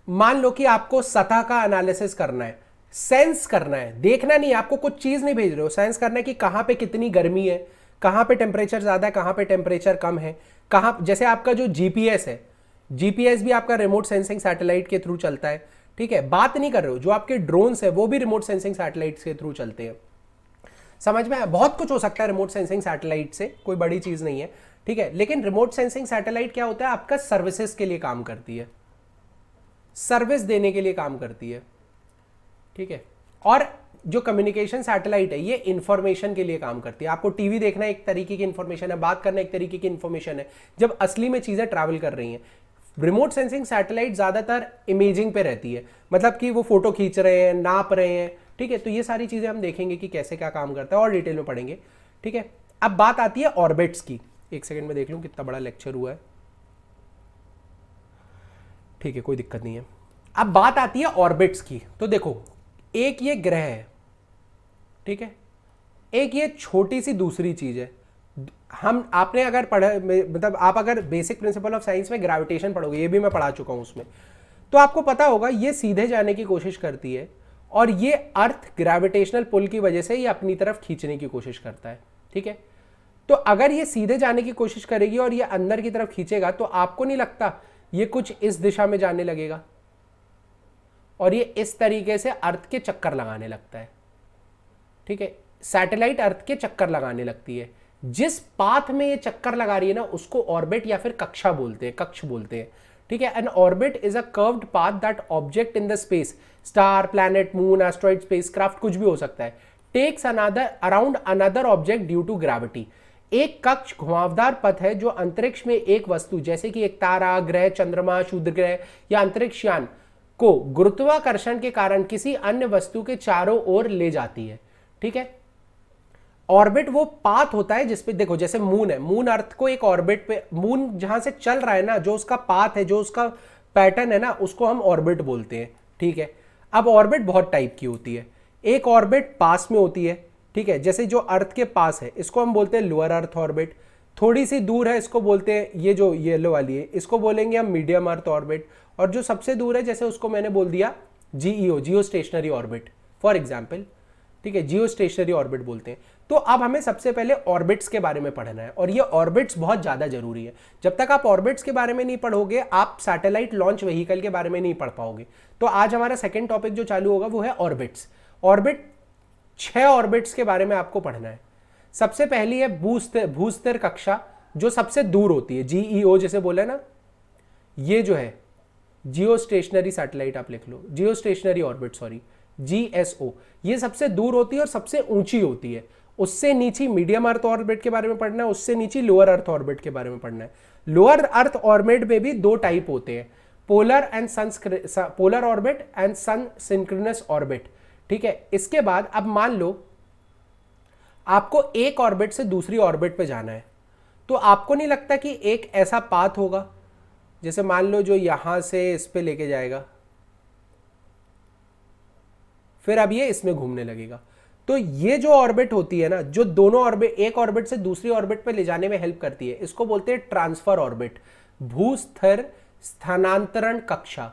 मान लो कि आपको सतह का एनालिसिस करना है, सेंस करना है, देखना नहीं, आपको कुछ चीज नहीं भेज रहे हो, सेंस करना है कि कहां पे कितनी गर्मी है, कहां पे टेम्परेचर ज्यादा है, कहां पे टेम्परेचर कम है, कहां, जैसे आपका जो जीपीएस है, जीपीएस भी आपका रिमोट सेंसिंग सैटेलाइट के थ्रू चलता है। ठीक है, बात नहीं कर रहे हो, जो आपके ड्रोन्स है वो भी रिमोट सेंसिंग सैटेलाइट के थ्रू चलते हैं। समझ में? बहुत कुछ हो सकता है रिमोट सेंसिंग सैटेलाइट से, कोई बड़ी चीज नहीं है। ठीक है, लेकिन रिमोट सेंसिंग सैटेलाइट क्या होता है? आपका सर्विसेज के लिए काम करती है, सर्विस देने के लिए काम करती है। ठीक है, और जो कम्युनिकेशन सैटेलाइट है ये इंफॉर्मेशन के लिए काम करती है। आपको टीवी देखना एक तरीके की इंफॉर्मेशन है, बात करना एक तरीके की इंफॉर्मेशन है, जब असली में चीजें ट्रैवल कर रही हैं। रिमोट सेंसिंग सैटेलाइट ज्यादातर इमेजिंग पे रहती है, मतलब कि वो फोटो खींच रहे हैं, नाप रहे हैं। ठीक है, तो ये सारी चीजें हम देखेंगे कि कैसे क्या काम करता है और डिटेल में पढ़ेंगे। ठीक है, अब बात आती है ऑर्बिट्स की। एक सेकंड में देख लूं कितना बड़ा लेक्चर हुआ है। ठीक है, कोई दिक्कत नहीं है। अब बात आती है ऑर्बिट्स की। तो देखो, एक ये ग्रह है, ठीक है, एक ये छोटी सी दूसरी चीज है। हम आपने अगर पढ़ा, मतलब आप अगर बेसिक प्रिंसिपल ऑफ साइंस में ग्रेविटेशन पढ़ोगे, ये भी मैं पढ़ा चुका हूं उसमें, तो आपको पता होगा ये सीधे जाने की कोशिश करती है और ये अर्थ ग्रेविटेशनल पुल की वजह से ये अपनी तरफ खींचने की कोशिश करता है। ठीक है, तो अगर ये सीधे जाने की कोशिश करेगी और ये अंदर की तरफ खींचेगा, तो आपको नहीं लगता ये कुछ इस दिशा में जाने लगेगा और ये इस तरीके से अर्थ के चक्कर लगाने लगता है। ठीक है, सैटेलाइट अर्थ के चक्कर लगाने लगती है। जिस पाथ में ये चक्कर लगा रही है ना, उसको ऑर्बिट या फिर कक्षा बोलते हैं, कक्ष बोलते हैं। ठीक है, an orbit is a curved path that object in the space, star, planet, moon, asteroid, spacecraft, कुछ भी हो सकता है, takes around another object due to gravity. एक कक्ष घुमावदार पथ है जो अंतरिक्ष में एक वस्तु जैसे कि एक तारा, ग्रह, चंद्रमा, क्षुद्र ग्रह या अंतरिक्ष यान को गुरुत्वाकर्षण के कारण किसी अन्य वस्तु के चारों ओर ले जाती है। ठीक है, ऑर्बिट वो पाथ होता है जिसपे देखो, जैसे मून है, मून अर्थ को एक ऑर्बिट पे, मून जहां से चल रहा है ना, जो उसका पाथ है, जो उसका पैटर्न है ना, उसको हम ऑर्बिट बोलते हैं। ठीक है, अब ऑर्बिट बहुत टाइप की होती है। एक ऑर्बिट पास में होती है, ठीक है, जैसे जो अर्थ के पास है इसको हम बोलते हैं लोअर अर्थ ऑर्बिट। थोड़ी सी दूर है इसको बोलते हैं, ये जो येलो वाली है इसको बोलेंगे हम मीडियम अर्थ ऑर्बिट। और जो सबसे दूर है जैसे उसको मैंने बोल दिया GEO, Jio stationery orbit for example. ठीक है, जियो स्टेशनरी ऑर्बिट बोलते हैं। तो अब हमें सबसे पहले ऑर्बिट्स के बारे में पढ़ना है, और ये ऑर्बिट्स बहुत ज्यादा जरूरी है। जब तक आप ऑर्बिट्स के बारे में नहीं पढ़ोगे आप सैटेलाइट लॉन्च व्हीकल के बारे में नहीं पढ़ पाओगे। तो आज हमारा सेकंड टॉपिक जो चालू होगा वो है ऑर्बिट्स। ऑर्बिट 6 ऑर्बिट्स के बारे में आपको पढ़ना है। सबसे पहली है भूस्थिर कक्षा, जो सबसे दूर होती है, जीईओ जैसे बोले ना, ये जो है जियो स्टेशनरी सैटेलाइट आप लिख लो, geostationary orbit, sorry GSO, ये सबसे दूर होती है और सबसे ऊंची होती है। उससे नीचे मीडियम अर्थ ऑर्बिट के बारे में पढ़ना है, उससे नीचे लोअर अर्थ ऑर्बिट के बारे में पढ़ना है। लोअर अर्थ ऑर्बिट में भी 2 टाइप होते हैं, polar orbit and sun synchronous orbit. ठीक है, इसके बाद अब मान लो आपको एक ऑर्बिट से दूसरी ऑर्बिट पे जाना है, तो आपको नहीं लगता कि एक ऐसा पाथ होगा, जैसे मान लो जो यहां से इस पे लेके जाएगा, फिर अब ये इसमें घूमने लगेगा। तो ये जो ऑर्बिट होती है ना, जो दोनों ऑर्बिट, एक ऑर्बिट से दूसरी ऑर्बिट पे ले जाने में हेल्प करती है, इसको बोलते हैं ट्रांसफर ऑर्बिट, भूस्थिर स्थानांतरण कक्षा।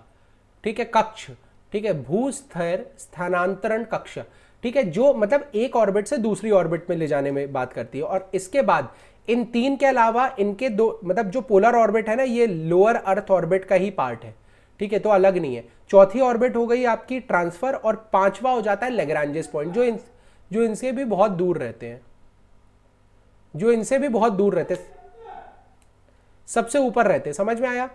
ठीक है, कक्ष, ठीक है, भूस्थिर स्थानांतरण कक्ष। ठीक है, जो मतलब एक ऑर्बिट से दूसरी ऑर्बिट में ले जाने में बात करती है। और इसके बाद इन 3 के अलावा इनके 2, मतलब जो पोलर ऑर्बिट है ना, ये लोअर अर्थ ऑर्बिट का ही पार्ट है। ठीक है, तो अलग नहीं है। चौथी ऑर्बिट हो गई आपकी ट्रांसफर, और 5वां हो जाता है लैग्रांजेस पॉइंट, जो इनसे भी बहुत दूर रहते हैं, जो इनसे भी बहुत दूर रहते, सबसे ऊपर रहते हैं। समझ में आया?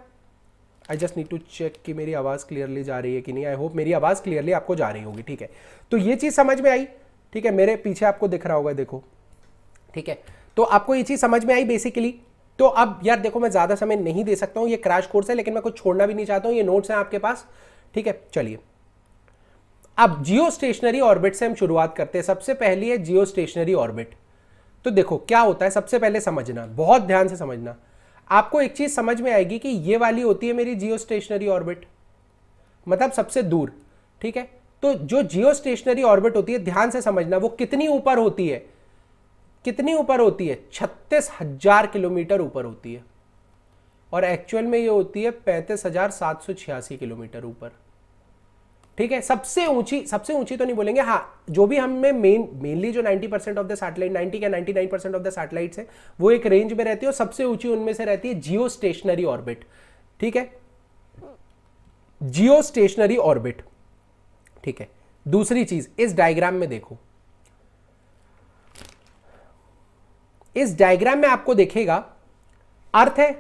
I just need to check कि मेरी आवाज क्लियरली जा रही है कि नहीं। आई होप मेरी आवाज क्लियरली आपको जा रही होगी। ठीक है, तो ये चीज समझ में आई। ठीक है, मेरे पीछे आपको दिख रहा होगा, देखो। ठीक है, तो आपको ये चीज समझ में आई बेसिकली। तो अब यार देखो, मैं ज्यादा समय नहीं दे सकता हूं, ये क्रैश कोर्स है, लेकिन मैं कुछ छोड़ना भी नहीं चाहता हूं, ये नोट्स हैं आपके पास। ठीक है, चलिए अब जियो स्टेशनरी ऑर्बिट से हम शुरुआत करते हैं। सबसे पहली है जियो स्टेशनरी ऑर्बिट। तो देखो क्या होता है, सबसे पहले समझना, बहुत ध्यान से समझना। आपको एक चीज समझ में आएगी कि ये वाली होती है मेरी जियो स्टेशनरी ऑर्बिट, मतलब सबसे दूर। ठीक है, तो जो जियो स्टेशनरी ऑर्बिट होती है, ध्यान से समझना, वो कितनी ऊपर होती है, कितनी ऊपर होती है? 36,000 किलोमीटर ऊपर होती है, और एक्चुअल में ये होती है 35,786 किलोमीटर ऊपर। ठीक है, सबसे ऊंची तो नहीं बोलेंगे, हाँ, जो भी हमें मेनली जो 90% ऑफ द सैटेलाइट, 90 या 99% ऑफ द सैटेलाइट्स है, वो एक रेंज में रहती है, और सबसे ऊंची उनमें से रहती है जियो स्टेशनरी ऑर्बिट। ठीक है, जियो स्टेशनरी ऑर्बिट। ठीक है, दूसरी चीज इस डायग्राम में देखो, इस डायग्राम में आपको देखेगा अर्थ है,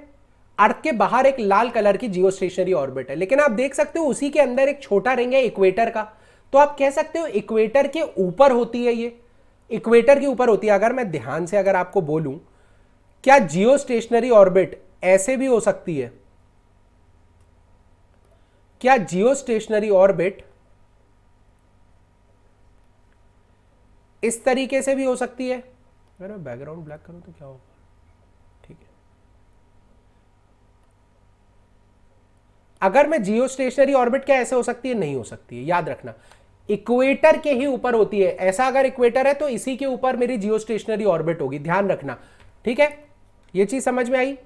अर्थ के बाहर एक लाल कलर की जियो स्टेशनरी ऑर्बिट है, लेकिन आप देख सकते हो उसी के अंदर एक छोटा रिंग है इक्वेटर का। तो आप कह सकते हो इक्वेटर के ऊपर होती है, ये इक्वेटर के ऊपर होती है। अगर मैं ध्यान से अगर आपको बोलूं, क्या जियो स्टेशनरी ऑर्बिट ऐसे भी हो सकती है? क्या जियो स्टेशनरी ऑर्बिट इस तरीके से भी हो सकती है? अगर मैं बैकग्राउंड ब्लैक करूं तो क्या होगा? ठीक है, अगर मैं जियो स्टेशनरी ऑर्बिट, क्या ऐसे हो सकती है? नहीं हो सकती है। याद रखना, इक्वेटर के ही ऊपर होती है। ऐसा अगर इक्वेटर है तो इसी के ऊपर मेरी जियो स्टेशनरी ऑर्बिट होगी, ध्यान रखना। ठीक है, ये चीज समझ में आई?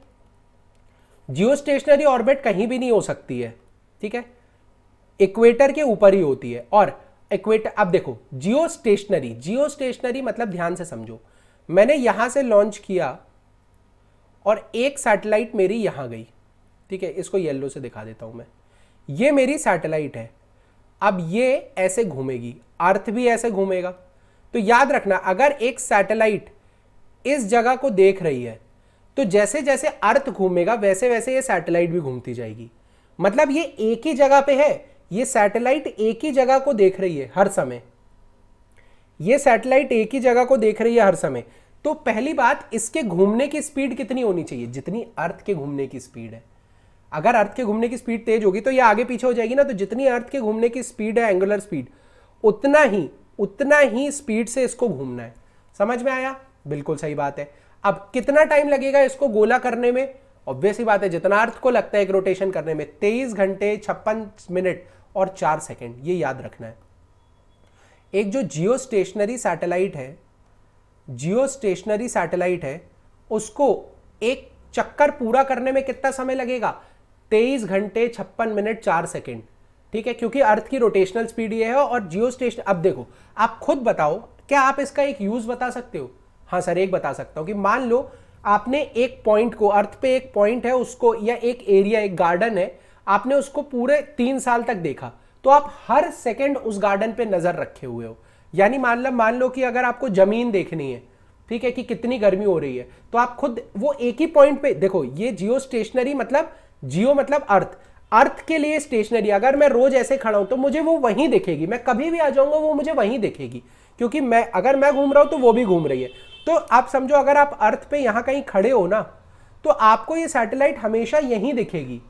जियो स्टेशनरी ऑर्बिट कहीं भी नहीं हो सकती है। ठीक है, इक्वेटर के ऊपर ही होती है। और इक्वेटर, अब देखो जियो स्टेशनरी मतलब ध्यान से समझो, मैंने यहां से लॉन्च किया और एक सैटेलाइट मेरी यहां गई। ठीक है, इसको येलो से दिखा देता हूं मैं, ये मेरी सैटेलाइट है। अब ये ऐसे घूमेगी, अर्थ भी ऐसे घूमेगा। तो याद रखना, अगर एक सैटेलाइट इस जगह को देख रही है, तो जैसे जैसे अर्थ घूमेगा वैसे वैसे ये सैटेलाइट भी घूमती जाएगी। मतलब ये एक ही जगह पे है, ये सैटेलाइट एक ही जगह को देख रही है हर समय, ये सैटेलाइट एक ही जगह को देख रही है हर समय। तो पहली बात, इसके घूमने की स्पीड कितनी होनी चाहिए? जितनी अर्थ के घूमने की स्पीड है। अगर अर्थ के घूमने की स्पीड तेज होगी तो ये आगे पीछे हो जाएगी ना, तो जितनी अर्थ के घूमने की स्पीड है, एंगुलर स्पीड, उतना ही स्पीड से इसको घूमना है। समझ में आया? बिल्कुल सही बात है। अब कितना टाइम लगेगा इसको गोला करने में? ऑब्वियस ही बात है, जितना अर्थ को लगता है एक रोटेशन करने में, 23 घंटे 56 मिनट और 4 सेकंड, ये याद रखना है। एक जो जियो स्टेशनरी सैटेलाइट है, उसको एक चक्कर पूरा करने में कितना समय लगेगा? 23 घंटे 56 मिनट 4 सेकंड। ठीक है, क्योंकि अर्थ की रोटेशनल स्पीड ये है। और जियो स्टेशन, अब देखो आप खुद बताओ, क्या आप इसका एक यूज बता सकते हो? हाँ सर, एक बता सकता हूं कि मान लो आपने एक पॉइंट को, अर्थ पे एक पॉइंट है उसको, या एक एरिया, एक गार्डन है, आपने उसको पूरे 3 साल तक देखा, तो आप हर सेकंड उस गार्डन पे नजर रखे हुए हो। यानी मान लो कि अगर आपको जमीन देखनी है, ठीक है, कि कितनी गर्मी हो रही है, तो आप खुद वो एक ही पॉइंट पे देखो। ये जियो स्टेशनरी मतलब, जियो मतलब अर्थ के लिए स्टेशनरी। अगर मैं रोज ऐसे खड़ा हूं तो मुझे वो वहीं दिखेगी, मैं कभी भी आ जाऊंगा वो मुझे वहीं दिखेगी, क्योंकि अगर मैं घूम रहा हूं तो वो भी घूम रही है। तो आप समझो, अगर आप अर्थ पे यहां कहीं खड़े हो ना, तो आपको ये सैटेलाइट हमेशा यहीं दिखेगी।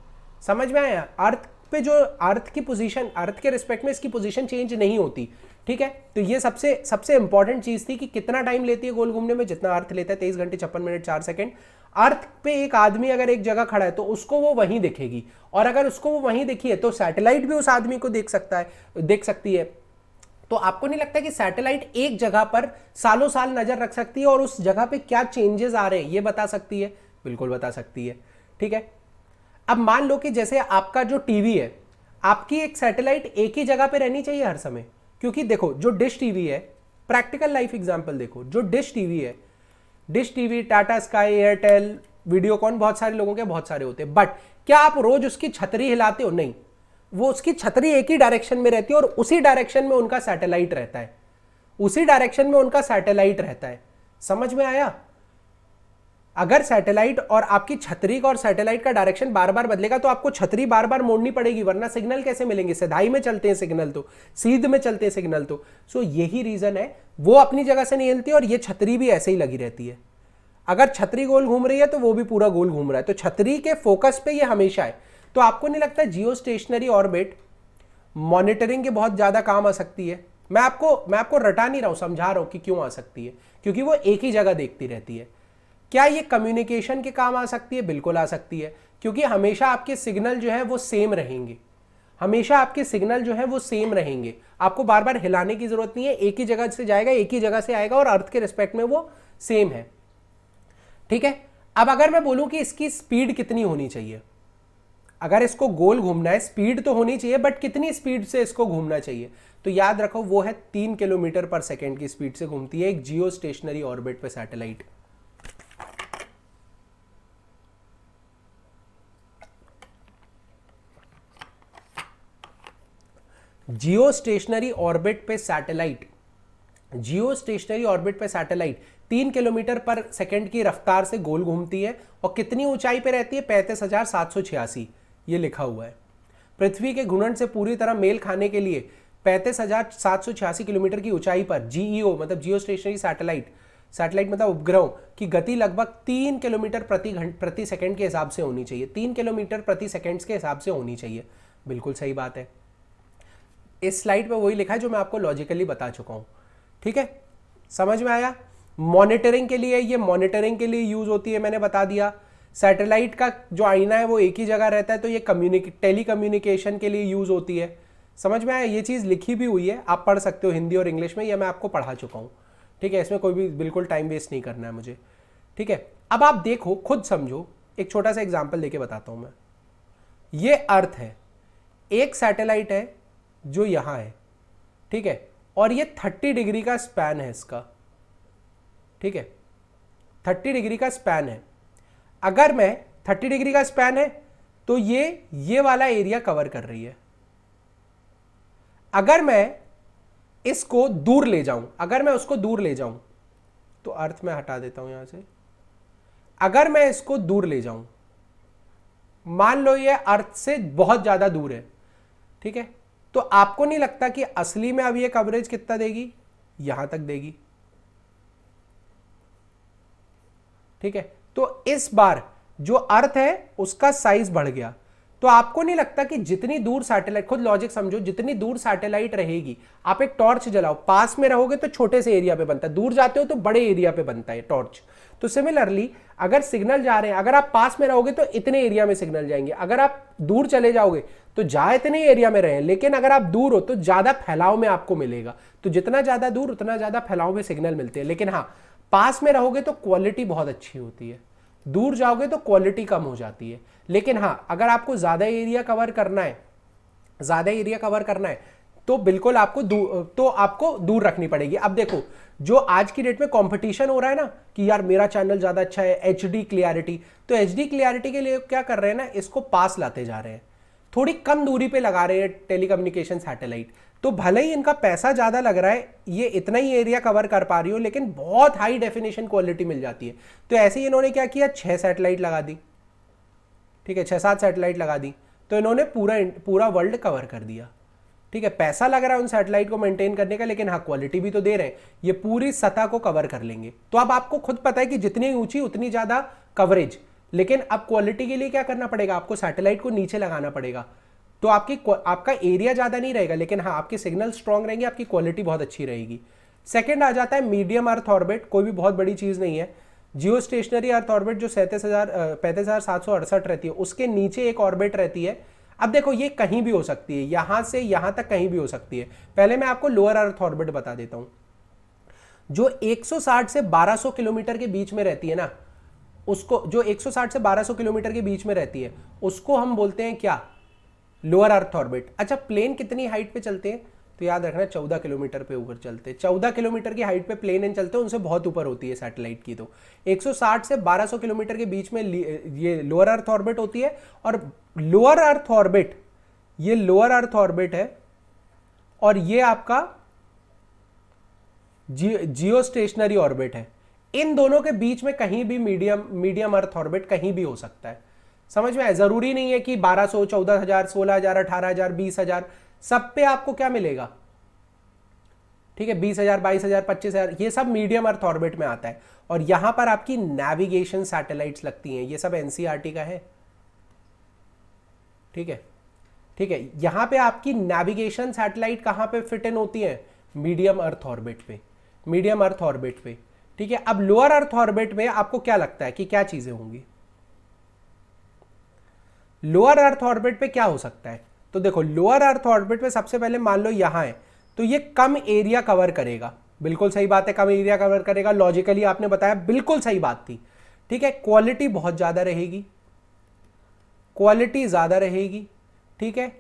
समझ में आया? अर्थ पे जो अर्थ की पोजीशन, अर्थ के रिस्पेक्ट में इसकी पोजीशन चेंज नहीं होती। ठीक है, तो ये सबसे इंपॉर्टेंट चीज थी कि कितना टाइम लेती है गोल घूमने में, जितना अर्थ लेता है 23 घंटे 56 मिनट 4 सेकंड। अर्थ पे एक आदमी अगर एक जगह खड़ा है तो उसको वो वहीं दिखेगी, और अगर उसको वो वहीं दिखी है तो सैटेलाइट भी उस आदमी को देख सकती है। तो आपको नहीं लगता कि सैटेलाइट एक जगह पर सालों साल नजर रख सकती है और उस जगह पे क्या चेंजेस आ रहे हैं ये बता सकती है? बिल्कुल बता सकती है। ठीक है, अब मान लो कि जैसे आपका जो टीवी है, आपकी एक सैटेलाइट एक ही जगह पे रहनी चाहिए हर समय, क्योंकि देखो जो डिश टीवी है, प्रैक्टिकल लाइफ एग्जांपल देखो, जो dish TV, Tata sky, Airtel, Videocon, बहुत सारे लोगों के बहुत सारे होते हैं, बट क्या आप रोज उसकी छतरी हिलाते हो? नहीं, वो उसकी छतरी एक ही डायरेक्शन में रहती है और उसी डायरेक्शन में उनका सैटेलाइट रहता है। समझ में आया? अगर सैटेलाइट और आपकी छतरी का और सैटेलाइट का डायरेक्शन बार बार बदलेगा तो आपको छतरी बार बार मोड़नी पड़ेगी, वरना सिग्नल कैसे मिलेंगे? सीधाई में चलते हैं सिग्नल तो, सीध में चलते हैं सिग्नल तो। सो यही रीजन है, वो अपनी जगह से नहीं हिलती और ये छतरी भी ऐसे ही लगी रहती है। अगर छतरी गोल घूम रही है तो वो भी पूरा गोल घूम रहा है, तो छतरी के फोकस पे ये हमेशा है। तो आपको नहीं लगता जियो स्टेशनरी ऑर्बिट मॉनिटरिंग के बहुत ज्यादा काम आ सकती है? मैं आपको रटा नहीं रहा हूं, समझा रहा हूं कि क्यों आ सकती है, क्योंकि वो एक ही जगह देखती रहती है। क्या ये कम्युनिकेशन के काम आ सकती है? बिल्कुल आ सकती है, क्योंकि हमेशा आपके सिग्नल जो है वो सेम रहेंगे। आपको बार बार हिलाने की जरूरत नहीं है, एक ही जगह से जाएगा, एक ही जगह से आएगा और अर्थ के रिस्पेक्ट में वो सेम है। ठीक है, अब अगर मैं बोलूं कि इसकी स्पीड कितनी होनी चाहिए, अगर इसको गोल घूमना है, स्पीड तो होनी चाहिए, बट कितनी स्पीड से इसको घूमना चाहिए? तो याद रखो वो है 3 किलोमीटर पर सेकेंड की स्पीड से घूमती है एक जियो स्टेशनरी ऑर्बिट पे सैटेलाइट। जियो स्टेशनरी ऑर्बिट पे सैटेलाइट 3 किलोमीटर पर सेकंड की रफ्तार से गोल घूमती है और कितनी ऊंचाई पे रहती है? 35,786, ये लिखा हुआ है। पृथ्वी के घूर्णन से पूरी तरह मेल खाने के लिए 35,786 किलोमीटर की ऊंचाई पर जीईओ मतलब जियो स्टेशनरी सैटेलाइट मतलब उपग्रह की गति लगभग 3 किलोमीटर प्रति सेकंड के हिसाब से होनी चाहिए। 3 किलोमीटर प्रति सेकंड के हिसाब से होनी चाहिए। बिल्कुल सही बात है। इस स्लाइड पे वही लिखा है जो मैं आपको लॉजिकली बता चुका हूं। ठीक है, समझ में आया? मॉनिटरिंग के लिए यूज होती है, मैंने बता दिया। सैटेलाइट का जो आईना है वो एक ही जगह रहता है, तो ये टेली कम्युनिकेशन के लिए यूज होती है। समझ में आया? ये चीज लिखी भी हुई है, आप पढ़ सकते हो हिंदी और इंग्लिश में, यह मैं आपको पढ़ा चुका हूं। ठीक है, इसमें कोई भी बिल्कुल टाइम वेस्ट नहीं करना है मुझे। ठीक है, अब आप देखो, खुद समझो, एक छोटा सा एग्जाम्पल लेके बताता हूं मैं। ये अर्थ है, एक सैटेलाइट है जो यहां है, ठीक है, और ये 30 डिग्री का स्पैन है इसका। ठीक है, 30 डिग्री का स्पैन है। अगर मैं 30 डिग्री का स्पैन है तो ये वाला एरिया कवर कर रही है। अगर मैं इसको दूर ले जाऊं, तो अर्थ में हटा देता हूं यहां से। अगर मैं इसको दूर ले जाऊं, मान लो ये अर्थ से बहुत ज्यादा दूर है, ठीक है, तो आपको नहीं लगता कि असली में अब ये कवरेज कितना देगी? यहां तक देगी। ठीक है, तो इस बार जो अर्थ है उसका साइज बढ़ गया। तो आपको नहीं लगता कि जितनी दूर सैटेलाइट, खुद लॉजिक समझो, जितनी दूर सैटेलाइट रहेगी, आप एक टॉर्च जलाओ, पास में रहोगे तो छोटे से एरिया पे बनता है, दूर जाते हो तो बड़े एरिया पे बनता है टॉर्च। तो सिमिलरली अगर सिग्नल जा रहे हैं, अगर आप पास में रहोगे तो इतने एरिया में सिग्नल जाएंगे, अगर आप दूर चले जाओगे तो जहां इतने एरिया में रहे, लेकिन अगर आप दूर हो तो ज्यादा फैलाव में आपको मिलेगा। तो जितना ज्यादा दूर उतना ज्यादा फैलाव में सिग्नल मिलते हैं। लेकिन हाँ, पास में रहोगे तो क्वालिटी बहुत अच्छी होती है, दूर जाओगे तो क्वालिटी कम हो जाती है। लेकिन हाँ, अगर आपको ज्यादा एरिया कवर करना है, ज्यादा एरिया कवर करना है तो बिल्कुल आपको दूर रखनी पड़ेगी। अब देखो, जो आज की डेट में कंपटीशन हो रहा है ना कि यार मेरा चैनल ज्यादा अच्छा है, एचडी क्लियरिटी, तो एचडी क्लियरिटी के लिए क्या कर रहे हैं ना, इसको पास लाते जा रहे हैं, थोड़ी कम दूरी पे लगा रहे हैं टेलीकम्युनिकेशन सैटेलाइट। तो भले ही इनका पैसा ज्यादा लग रहा है, ये इतना ही एरिया कवर कर पा रही हो, लेकिन बहुत हाई डेफिनेशन क्वालिटी मिल जाती है। तो ऐसे ही इन्होंने क्या किया, 6 सैटेलाइट लगा दी, ठीक है, 6-7 सैटेलाइट लगा दी, तो इन्होंने पूरा वर्ल्ड कवर कर दिया। ठीक है, पैसा लग रहा है उन सैटेलाइट को मेंटेन करने का, लेकिन हाँ क्वालिटी भी तो दे रहे हैं, ये पूरी सतह को कवर कर लेंगे। तो अब आपको खुद पता है कि जितनी ऊंची उतनी ज्यादा कवरेज, लेकिन अब क्वालिटी के लिए क्या करना पड़ेगा, आपको सैटेलाइट को नीचे लगाना पड़ेगा। तो आपका एरिया ज्यादा नहीं रहेगा, लेकिन हाँ आपके सिग्नल स्ट्रांग रहेंगे, आपकी क्वालिटी बहुत अच्छी रहेगी। सेकेंड आ जाता है मीडियम अर्थ ऑर्बिट, कोई भी बहुत बड़ी चीज नहीं है। जियो स्टेशनरी अर्थ ऑर्बिट जो 35,768 रहती है, उसके नीचे एक ऑर्बिट रहती है। अब देखो ये कहीं भी हो सकती है, यहां से यहां तक कहीं भी हो सकती है। पहले मैं आपको लोअर अर्थ ऑर्बिट बता देता हूं, जो 160 से 1200 किलोमीटर के बीच में रहती है ना, उसको, जो 160 से 1200 किलोमीटर के बीच में रहती है, उसको हम बोलते हैं क्या, लोअर अर्थ ऑर्बिट। अच्छा, प्लेन कितनी हाइट पे चलते हैं, तो याद रखना 14 किलोमीटर पे ऊपर चलते हैं। 14 किलोमीटर की हाइट पे प्लेन इन चलते हैं, उनसे बहुत ऊपर होती है सैटेलाइट की। तो 160 से 1200 किलोमीटर के बीच में ये लोअर अर्थ ऑर्बिट होती है। और लोअर अर्थ ऑर्बिट, ये लोअर अर्थ ऑर्बिट है, और ये आपका जियो स्टेशनरी ऑर्बिट है। इन दोनों के बीच में कहीं भी मीडियम अर्थ ऑर्बिट कहीं भी हो सकता है। समझ में आया? जरूरी नहीं है कि 1200, 14,000, 16,000, 18,000, 20,000 सब पे आपको क्या मिलेगा, ठीक है, 20,000, 22,000, 25,000, ये सब मीडियम अर्थ ऑर्बिट में आता है। और यहां पर आपकी नेविगेशन सैटेलाइट्स लगती हैं, ये सब एनसीईआरटी का है, ठीक है, ठीक है। यहां पे आपकी नेविगेशन सैटेलाइट कहां पे फिट इन होती है, मीडियम अर्थ ऑर्बिट पे, मीडियम अर्थ ऑर्बिट पे, ठीक है। अब लोअर अर्थ ऑर्बिट में आपको क्या लगता है कि क्या चीजें होंगी, लोअर अर्थ ऑर्बिट पे क्या हो सकता है? तो देखो, लोअर अर्थ ऑर्बिट पे सबसे पहले मान लो यहां है, तो ये कम एरिया कवर करेगा, बिल्कुल सही बात है, कम एरिया कवर करेगा, लॉजिकली आपने बताया, बिल्कुल सही बात थी, ठीक है। क्वालिटी बहुत ज्यादा रहेगी, क्वालिटी ज्यादा रहेगी, ठीक है,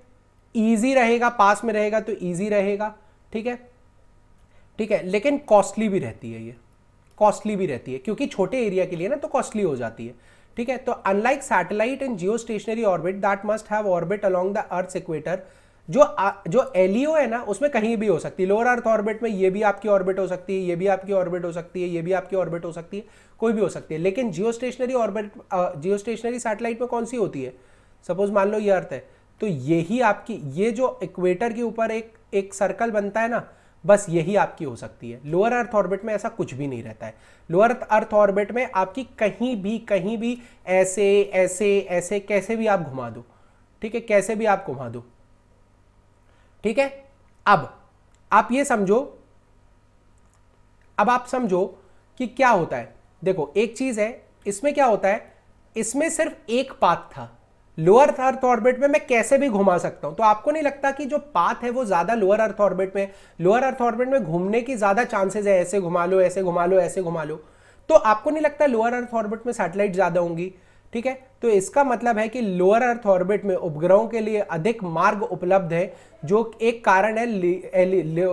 इजी रहेगा, पास में रहेगा तो इजी रहेगा, ठीक है, ठीक है। लेकिन कॉस्टली भी रहती है, ये कॉस्टली भी रहती है, क्योंकि छोटे एरिया के लिए ना तो कॉस्टली हो जाती है, ठीक है। तो unlike satellite in Jio stationery orbit that must have orbit along the earth equator, जो एलईओ है ना, उसमें कहीं भी हो सकती है। लोअर अर्थ ऑर्बिट में ये भी आपकी ऑर्बिट हो सकती है, ये भी आपकी ऑर्बिट हो सकती है, ये भी आपकी ऑर्बिट हो सकती है, कोई भी हो सकती है। लेकिन जियो स्टेशनरी ऑर्बिट, जियो स्टेशनरी सैटेलाइट में कौन सी होती है, सपोज मान लो ये अर्थ है, तो यही आपकी, ये जो इक्वेटर के ऊपर एक सर्कल बनता है ना, बस यही आपकी हो सकती है। लोअर अर्थ ऑर्बिट में ऐसा कुछ भी नहीं रहता है। लोअर अर्थ ऑर्बिट में आपकी कहीं भी ऐसे ऐसे ऐसे कैसे भी आप घुमा दो, ठीक है, कैसे भी आप घुमा दो, ठीक है। अब आप ये समझो, अब आप समझो कि क्या होता है। देखो एक चीज है, इसमें क्या होता है, इसमें सिर्फ एक पाथ था, लोअर अर्थ ऑर्बिट में मैं कैसे भी घुमा सकता हूं। तो आपको नहीं लगता कि जो पाथ है वो ज्यादा लोअर अर्थ ऑर्बिट में, लोअर अर्थ ऑर्बिट में घूमने की ज्यादा चांसेस है, ऐसे घुमा लो, ऐसे घुमा लो, ऐसे घुमा लो, तो आपको नहीं लगता लोअर अर्थ ऑर्बिट में सैटेलाइट ज्यादा होंगी, ठीक है। तो इसका मतलब है कि लोअर अर्थ ऑर्बिट में उपग्रहों के लिए अधिक मार्ग उपलब्ध है, जो एक कारण है।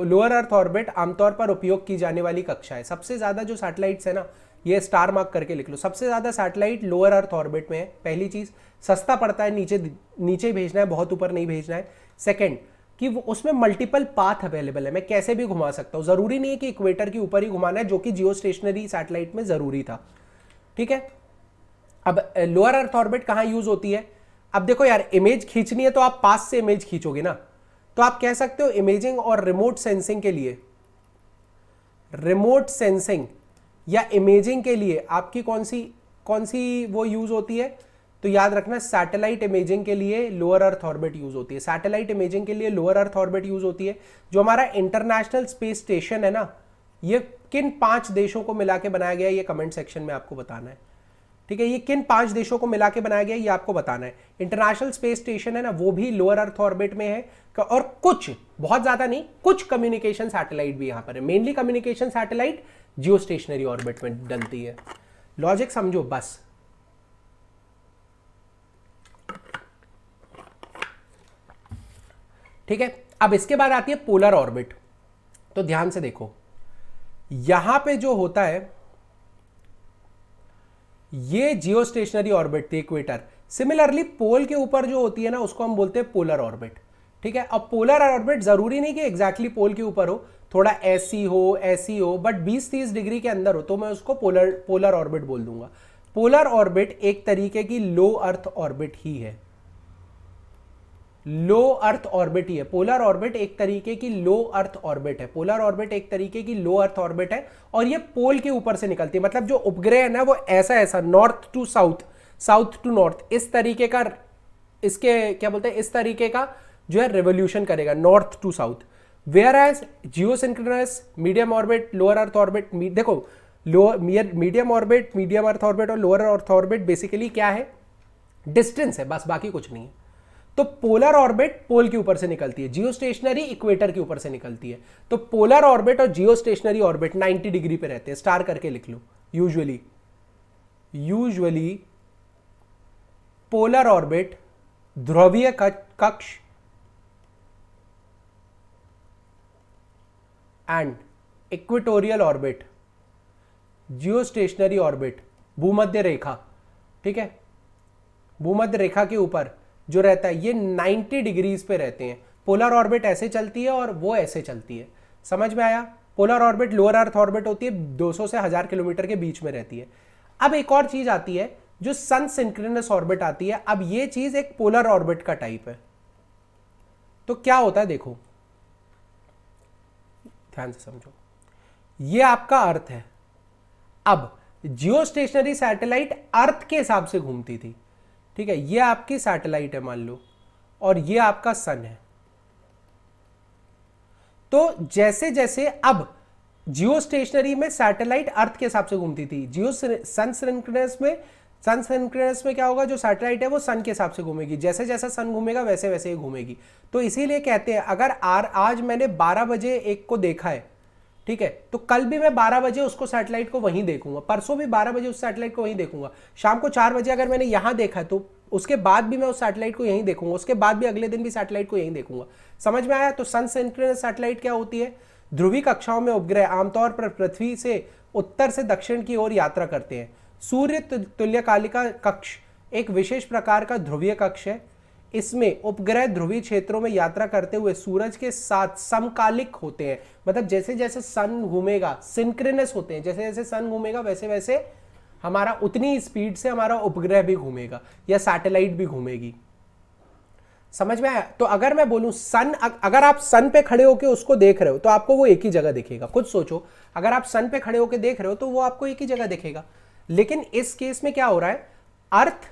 लोअर अर्थ ऑर्बिट आमतौर पर उपयोग की जाने वाली कक्षा है। सबसे ज्यादा जो सैटेलाइट्स है ना, ये स्टार मार्क करके लिख लो, सबसे ज्यादा सैटेलाइट लोअर अर्थ ऑर्बिट में है। पहली चीज, सस्ता पड़ता है, नीचे भेजना है, बहुत ऊपर नहीं भेजना है। सेकंड, कि वो उसमें मल्टीपल पाथ अवेलेबल है, मैं कैसे भी घुमा सकता हूं, जरूरी नहीं है कि इक्वेटर के ऊपर ही घुमाना है, जो कि जियो स्टेशनरी सैटेलाइट में जरूरी था, ठीक है। अब लोअर अर्थ ऑर्बिट कहां यूज होती है? अब देखो यार, इमेज खींचनी है तो आप पास से इमेज खींचोगे ना, तो आप कह सकते हो इमेजिंग और रिमोट सेंसिंग के लिए, रिमोट सेंसिंग या इमेजिंग के लिए आपकी कौन सी वो यूज होती है, तो याद रखना सैटेलाइट इमेजिंग के लिए लोअर अर्थ ऑर्बिट यूज होती है। सैटेलाइट इमेजिंग के लिए लोअर अर्थ ऑर्बिट यूज होती है। जो हमारा इंटरनेशनल स्पेस स्टेशन है ना, ये किन 5 देशों को मिला के बनाया गया है, ये कमेंट सेक्शन में आपको बताना है। ठीक है, ये किन 5 देशों को मिला के बनाया गया है ये आपको बताना है। इंटरनेशनल स्पेस स्टेशन है ना, वो भी लोअर अर्थ ऑर्बिट में है, और कुछ, बहुत ज्यादा नहीं, कुछ कम्युनिकेशन सैटेलाइट भी यहां पर है। मेनली कम्युनिकेशन सैटेलाइट जियो स्टेशनरी ऑर्बिट में डलती है। लॉजिक समझो बस। ठीक है, अब इसके बाद आती है पोलर ऑर्बिट। तो ध्यान से देखो, यहां पे जो होता है ये जियो स्टेशनरी ऑर्बिट थी, इक्वेटर। सिमिलरली पोल के ऊपर जो होती है ना, उसको हम बोलते हैं पोलर ऑर्बिट। ठीक है, अब पोलर ऑर्बिट जरूरी नहीं कि एग्जैक्टली पोल के ऊपर हो, थोड़ा ऐसी हो, बट 20-30 डिग्री के अंदर हो तो मैं उसको पोलर ऑर्बिट बोल दूंगा। पोलर ऑर्बिट एक तरीके की लो अर्थ ऑर्बिट ही है। लो अर्थ ऑर्बिट ही है पोलर ऑर्बिट, एक तरीके की लो अर्थ ऑर्बिट है। पोलर ऑर्बिट एक तरीके की लो अर्थ ऑर्बिट है, और ये पोल के ऊपर से निकलती है। मतलब जो उपग्रह है ना, वो ऐसा north to south, south to north, इस तरीके का, इसके क्या बोलते हैं, इस तरीके का जो है रेवोल्यूशन करेगा north to south. Whereas geosynchronous medium orbit, lower earth orbit, देखो medium orbit, medium earth orbit और लोअर अर्थ ऑर्बिट बेसिकली क्या है, डिस्टेंस है बस, बाकी कुछ नहीं है। तो पोलर ऑर्बिट पोल के ऊपर से निकलती है, जियो स्टेशनरी इक्वेटर के ऊपर से निकलती है। तो पोलर ऑर्बिट और जियो स्टेशनरी ऑर्बिट 90 डिग्री पे रहते हैं, स्टार करके लिख लो। यूजुअली पोलर ऑर्बिट ध्रुवीय कक्ष and equatorial orbit, Jio stationery orbit, भूमध्य रेखा, ठीक है, भूमध्य रेखा के ऊपर जो रहता है ये 90 डिग्रीज पे रहते हैं। पोलर ऑर्बिट ऐसे चलती है और वो ऐसे चलती है। समझ में आया? Polar orbit lower earth orbit होती है, 200 से 1000 किलोमीटर के बीच में रहती है। अब एक और चीज आती है जो सन सिंक्रोनस ऑर्बिट आती है। अब ये चीज एक पोलर ऑर्बिट का टाइप है। तो क्या होता है देखो, ध्यान से समझो, ये आपका अर्थ है। अब जियो स्टेशनरी सैटेलाइट अर्थ के हिसाब से घूमती थी, ठीक है, ये आपकी सैटेलाइट है मान लो, और ये आपका सन है। तो जैसे जैसे अब जियो स्टेशनरी में सैटेलाइट अर्थ के हिसाब से घूमती थी, जियो सन सिंक्रोनस में क्या होगा, जो सैटेलाइट है वो सन के हिसाब से घूमेगी। जैसे जैसे सन घूमेगा वैसे वैसे ही घूमेगी। तो इसीलिए कहते हैं अगर आज मैंने 12 बजे एक को देखा है, ठीक है, तो कल भी मैं 12 बजे उसको सैटेलाइट को वहीं देखूंगा, परसों भी 12 बजे उस सैटेलाइट को वहीं देखूंगा, शाम को 4 बजे अगर मैंने यहां देखा है तो उसके बाद भी मैं उस सैटेलाइट को यहीं देखूंगा, उसके बाद भी अगले दिन भी सैटेलाइट को यहीं देखूंगा। समझ में आया? तो सन सिंक्रोनस सैटेलाइट क्या होती है? ध्रुवीय कक्षाओं में उपग्रह आमतौर पर पृथ्वी से उत्तर से दक्षिण की ओर यात्रा करते हैं। सूर्य तुल्यकालिका कक्ष एक विशेष प्रकार का ध्रुवीय कक्ष है। इसमें उपग्रह ध्रुवीय क्षेत्रों में यात्रा करते हुए सूरज के साथ समकालिक होते हैं। मतलब जैसे जैसे सन घूमेगा, सिंक्रोनस होते हैं, जैसे जैसे सन घूमेगा वैसे वैसे हमारा उतनी स्पीड से हमारा उपग्रह भी घूमेगा या सैटेलाइट भी घूमेगी। समझ में आया? तो अगर मैं बोलूं सन, अगर आप सन पे खड़े होकर उसको देख रहे हो तो आपको वो एक ही जगह दिखेगा। खुद सोचो, अगर आप सन पे खड़े होकर देख रहे हो तो वो आपको एक ही जगह दिखेगा। लेकिन इस केस में क्या हो रहा है, अर्थ,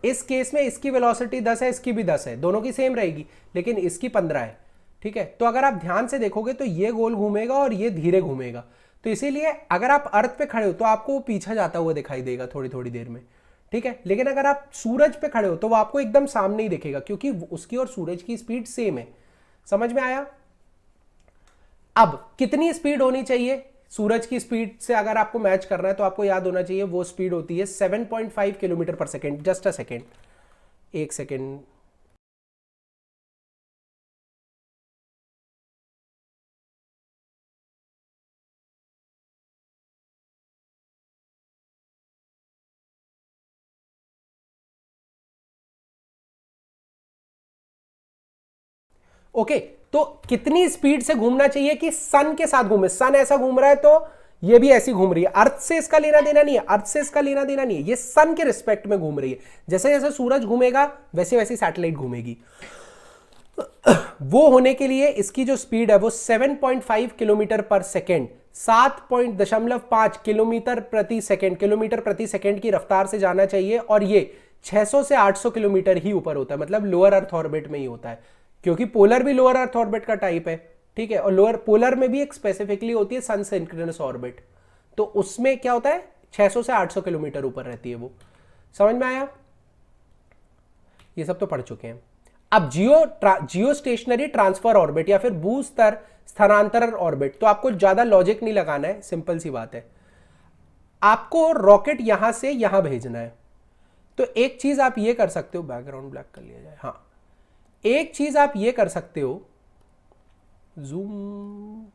इस केस में इसकी वेलोसिटी 10 है, इसकी भी 10 है, दोनों की सेम रहेगी, लेकिन इसकी 15 है, ठीक है। तो अगर आप ध्यान से देखोगे तो ये गोल घूमेगा और ये धीरे घूमेगा। तो इसीलिए अगर आप अर्थ पे खड़े हो तो आपको वो पीछे जाता हुआ दिखाई देगा थोड़ी थोड़ी देर में, ठीक है। लेकिन अगर आप सूरज पे खड़े हो तो वो आपको एकदम सामने ही दिखेगा, क्योंकि उसकी और सूरज की स्पीड सेम है। समझ में आया? अब कितनी स्पीड होनी चाहिए सूरज की स्पीड से अगर आपको मैच करना है, तो आपको याद होना चाहिए वो स्पीड होती है 7.5 किलोमीटर पर सेकेंड। जस्ट अ सेकेंड, एक सेकेंड, ओके। तो कितनी स्पीड से घूमना चाहिए कि सन के साथ घूमे? सन ऐसा घूम रहा है तो ये भी ऐसी घूम रही है। अर्थ से इसका लेना देना नहीं है, अर्थ से इसका लेना देना नहीं है, ये सन के रिस्पेक्ट में घूम रही है। जैसे जैसे सूरज घूमेगा वैसे वैसे सैटेलाइट घूमेगी। वो होने के लिए इसकी जो स्पीड है वो 7.5 किलोमीटर पर सेकेंड, 7.5 किलोमीटर प्रति सेकेंड की रफ्तार से जाना चाहिए, और ये 600 से 800 किलोमीटर ही ऊपर होता है, मतलब लोअर अर्थ ऑर्बिट में ही होता है, क्योंकि पोलर भी लोअर अर्थ ऑर्बिट का टाइप है, ठीक है। और लोअर पोलर में भी एक स्पेसिफिकली होती है सन सिंक्रोनस ऑर्बिट, तो उसमें क्या होता है 600 से 800 किलोमीटर ऊपर रहती है वो। समझ में आया? ये सब तो पढ़ चुके हैं। अब जियो स्टेशनरी ट्रांसफर ऑर्बिट या फिर भू स्तर स्थानांतरण ऑर्बिट, तो आपको ज्यादा लॉजिक नहीं लगाना है, सिंपल सी बात है। आपको रॉकेट यहां से यहां भेजना है, तो एक चीज आप ये कर सकते हो, बैकग्राउंड ब्लैक कर लिया जाए, हाँ, एक चीज आप ये कर सकते हो, जूम,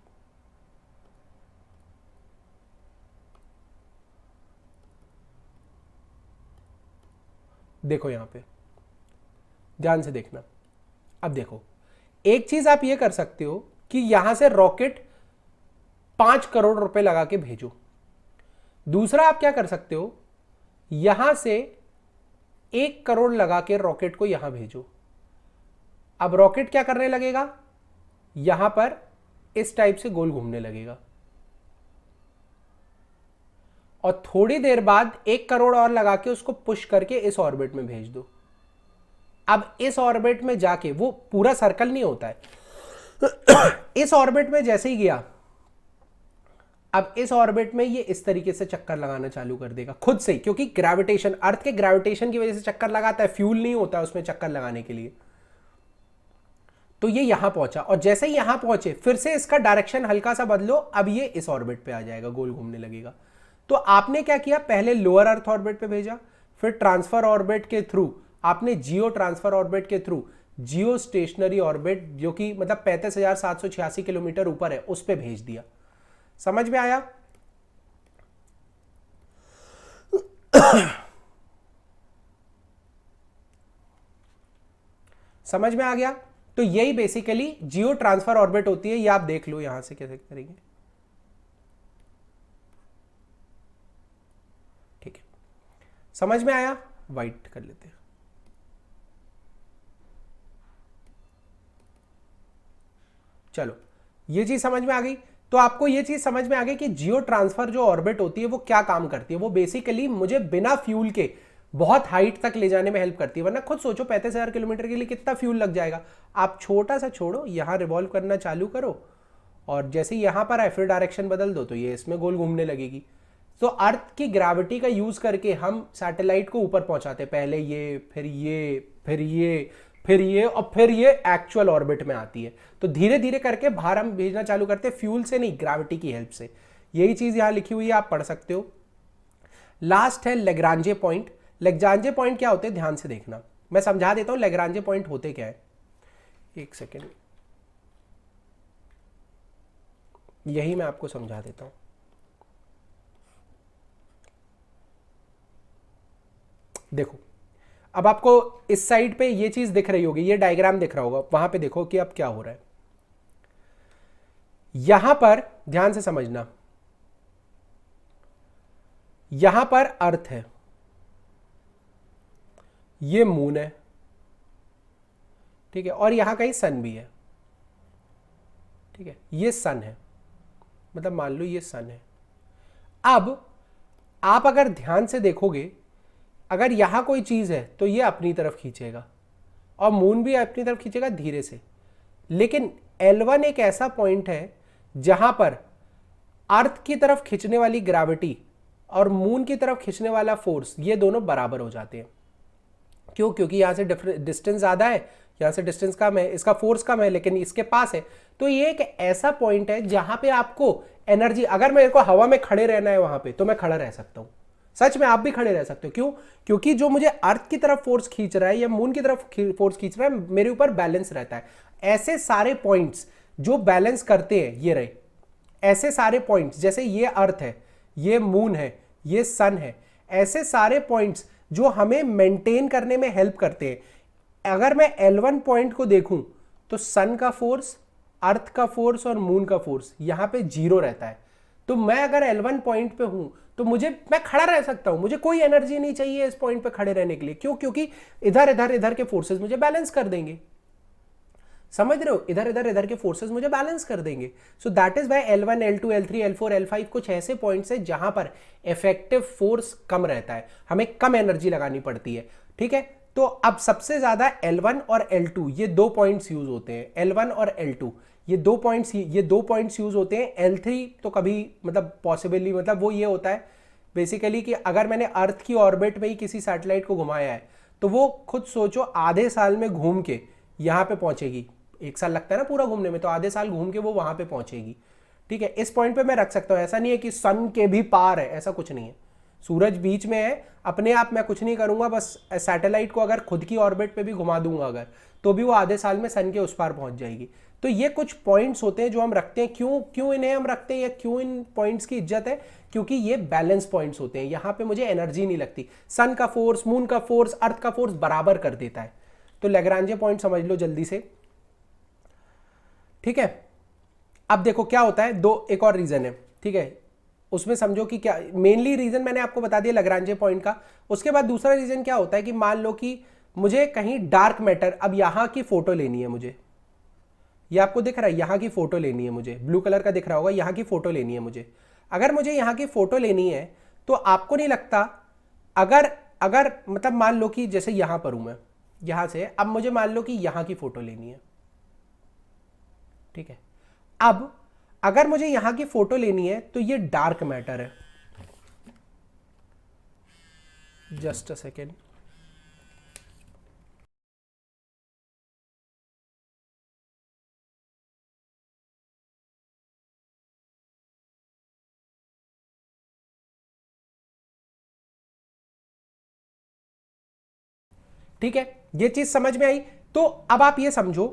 देखो यहां पे ध्यान से देखना। अब देखो, एक चीज आप ये कर सकते हो कि यहां से रॉकेट 5 करोड़ रुपए लगा के भेजो। दूसरा आप क्या कर सकते हो, यहां से 1 करोड़ लगा के रॉकेट को यहां भेजो। अब रॉकेट क्या करने लगेगा, यहां पर इस टाइप से गोल घूमने लगेगा, और थोड़ी देर बाद 1 करोड़ और लगा के उसको पुश करके इस ऑर्बिट में भेज दो। अब इस ऑर्बिट में जाके, वो पूरा सर्कल नहीं होता है, इस ऑर्बिट में जैसे ही गया, अब इस ऑर्बिट में ये इस तरीके से चक्कर लगाना चालू कर देगा खुद से, क्योंकि ग्रेविटेशन, अर्थ के ग्रेविटेशन की वजह से चक्कर लगाता है, फ्यूल नहीं होता है उसमें चक्कर लगाने के लिए। तो ये यहां पहुंचा, और जैसे ही यहां पहुंचे फिर से इसका डायरेक्शन हल्का सा बदलो, अब ये इस ऑर्बिट पे आ जाएगा, गोल घूमने लगेगा। तो आपने क्या किया, पहले लोअर अर्थ ऑर्बिट पे भेजा, फिर ट्रांसफर ऑर्बिट के थ्रू आपने जियो ट्रांसफर ऑर्बिट के थ्रू जियो स्टेशनरी ऑर्बिट, जो कि मतलब 35,786 किलोमीटर ऊपर है, उस पे भेज दिया। समझ में आया? समझ में आ गया? तो यही बेसिकली जियो ट्रांसफर ऑर्बिट होती है, ये आप देख लो यहां से कैसे करेंगे, ठीक है। समझ में आया? वाइट कर लेते हैं। चलो, ये चीज समझ में आ गई। तो आपको ये चीज समझ में आ गई कि जियो ट्रांसफर जो ऑर्बिट होती है वो क्या काम करती है। वो बेसिकली मुझे बिना फ्यूल के बहुत हाइट तक ले जाने में हेल्प करती है। वरना खुद सोचो 35,000 किलोमीटर के लिए कितना फ्यूल लग जाएगा। आप छोटा सा छोड़ो, यहां रिवॉल्व करना चालू करो, और जैसे यहां पर आए फिर डायरेक्शन बदल दो, तो ये इसमें गोल घूमने लगेगी। तो अर्थ की ग्रेविटी का यूज करके हम सैटेलाइट को ऊपर पहुंचाते, पहले ये, फिर ये, फिर ये, फिर ये, और फिर ये एक्चुअल ऑर्बिट में आती है। तो धीरे धीरे करके बाहर हम भेजना चालू करते हैं, फ्यूल से नहीं, ग्रेविटी की हेल्प से। यही चीज यहां लिखी हुई है, आप पढ़ सकते हो। लास्ट है लेग्रांजे पॉइंट। लेग्रांजे पॉइंट क्या होते हैं, ध्यान से देखना, मैं समझा देता हूं लेग्रांजे पॉइंट होते क्या है। एक सेकेंड, यही मैं आपको समझा देता हूं। देखो, अब आपको इस साइड पे ये चीज दिख रही होगी, ये डायग्राम दिख रहा होगा, वहां पे देखो कि अब क्या हो रहा है। यहां पर ध्यान से समझना, यहां पर अर्थ है, ये मून है, ठीक है, और यहां कहीं सन भी है, ठीक है, ये सन है, मतलब मान लो ये सन है। अब आप अगर ध्यान से देखोगे, अगर यहां कोई चीज है तो ये अपनी तरफ खींचेगा, और मून भी अपनी तरफ खींचेगा धीरे से। लेकिन L1 एक ऐसा पॉइंट है जहां पर अर्थ की तरफ खींचने वाली ग्रेविटी और मून की तरफ खींचने वाला फोर्स, ये दोनों बराबर हो जाते हैं। क्यों? क्योंकि यहां से डिस्टेंस ज्यादा है, यहां से डिस्टेंस कम है, इसका फोर्स कम है, लेकिन इसके पास है। तो ये एक ऐसा पॉइंट है जहां पे आपको एनर्जी, अगर मेरे को हवा में खड़े रहना है वहां पे, तो मैं खड़ा रह सकता हूं। सच में आप भी खड़े रह सकते हो। क्यों? क्योंकि जो मुझे अर्थ की तरफ फोर्स खींच रहा है या मून की तरफ फोर्स खींच रहा है, मेरे ऊपर बैलेंस रहता है। ऐसे सारे पॉइंट्स जो बैलेंस करते हैं, ये रहे ऐसे सारे पॉइंट्स, जैसे ये अर्थ है, ये मून है, ये सन है, ऐसे सारे पॉइंट्स जो हमें मेंटेन करने में हेल्प करते हैं। अगर मैं L1 पॉइंट को देखूं तो सन का फोर्स, अर्थ का फोर्स और मून का फोर्स यहां पे 0 रहता है। तो मैं अगर L1 पॉइंट पे हूं तो मैं खड़ा रह सकता हूं, मुझे कोई एनर्जी नहीं चाहिए इस पॉइंट पे खड़े रहने के लिए। क्यों? क्योंकि इधर इधर इधर के फोर्सेस मुझे बैलेंस कर देंगे। समझ रहे हो, इधर इधर इधर के फोर्सेस मुझे बैलेंस कर देंगे। So that is why L1 L2 L3 L4 L5 कुछ ऐसे पॉइंट्स है जहां पर इफेक्टिव फोर्स कम रहता है, हमें कम एनर्जी लगानी पड़ती है। ठीक है, तो अब सबसे ज्यादा L1 और L2 ये दो पॉइंट्स यूज होते हैं, L1 और L2 ये दो पॉइंट्स यूज होते हैं। L3 तो कभी मतलब पॉसिबली मतलब वो ये होता है बेसिकली कि अगर मैंने अर्थ की ऑर्बिट में ही किसी सैटेलाइट को घुमाया है तो वो खुद सोचो आधे साल में घूम के यहां पे पहुंचेगी। 1 साल लगता है ना पूरा घूमने में, तो आधे साल घूम के वो वहां पे पहुंचेगी। ठीक है, इस पॉइंट पे मैं रख सकता हूं, ऐसा नहीं है कि सन के भी पार है, ऐसा कुछ नहीं है। सूरज बीच में है, अपने आप मैं कुछ नहीं करूंगा, बस सैटेलाइट को अगर खुद की ऑर्बिट पे भी घुमा दूंगा अगर, तो भी वो आधे साल में सन के उस पार पहुंच जाएगी। तो ये कुछ पॉइंट्स होते हैं जो हम रखते हैं। क्यों इन्हें हम रखते हैं या क्यों इन पॉइंट्स की इज्जत है? क्योंकि ये बैलेंस पॉइंट्स होते हैं, यहां पे मुझे एनर्जी नहीं लगती। सन का फोर्स, मून का फोर्स, अर्थ का फोर्स बराबर कर देता है। तो लैग्रांजे पॉइंट समझ लो जल्दी से। ठीक है, अब देखो क्या होता है, एक और रीजन है। ठीक है, उसमें समझो कि क्या मेनली रीजन मैंने आपको बता दिया लैग्रांजे पॉइंट का। उसके बाद दूसरा रीजन क्या होता है कि मान लो कि मुझे कहीं डार्क मैटर, अब यहां की फोटो लेनी है मुझे, ये आपको दिख रहा है, यहां की फोटो लेनी है मुझे, ब्लू कलर का दिख रहा होगा, यहां की फोटो लेनी है मुझे। अगर मुझे यहां की फोटो लेनी है तो आपको नहीं लगता, अगर अगर मतलब मान लो कि जैसे यहां पर हूं मैं, यहां से अब मुझे मान लो कि यहां की फोटो लेनी है। ठीक है, अब अगर मुझे यहां की फोटो लेनी है तो ये डार्क मैटर है। जस्ट अ सेकेंड, ठीक है, ये चीज समझ में आई। तो अब आप ये समझो,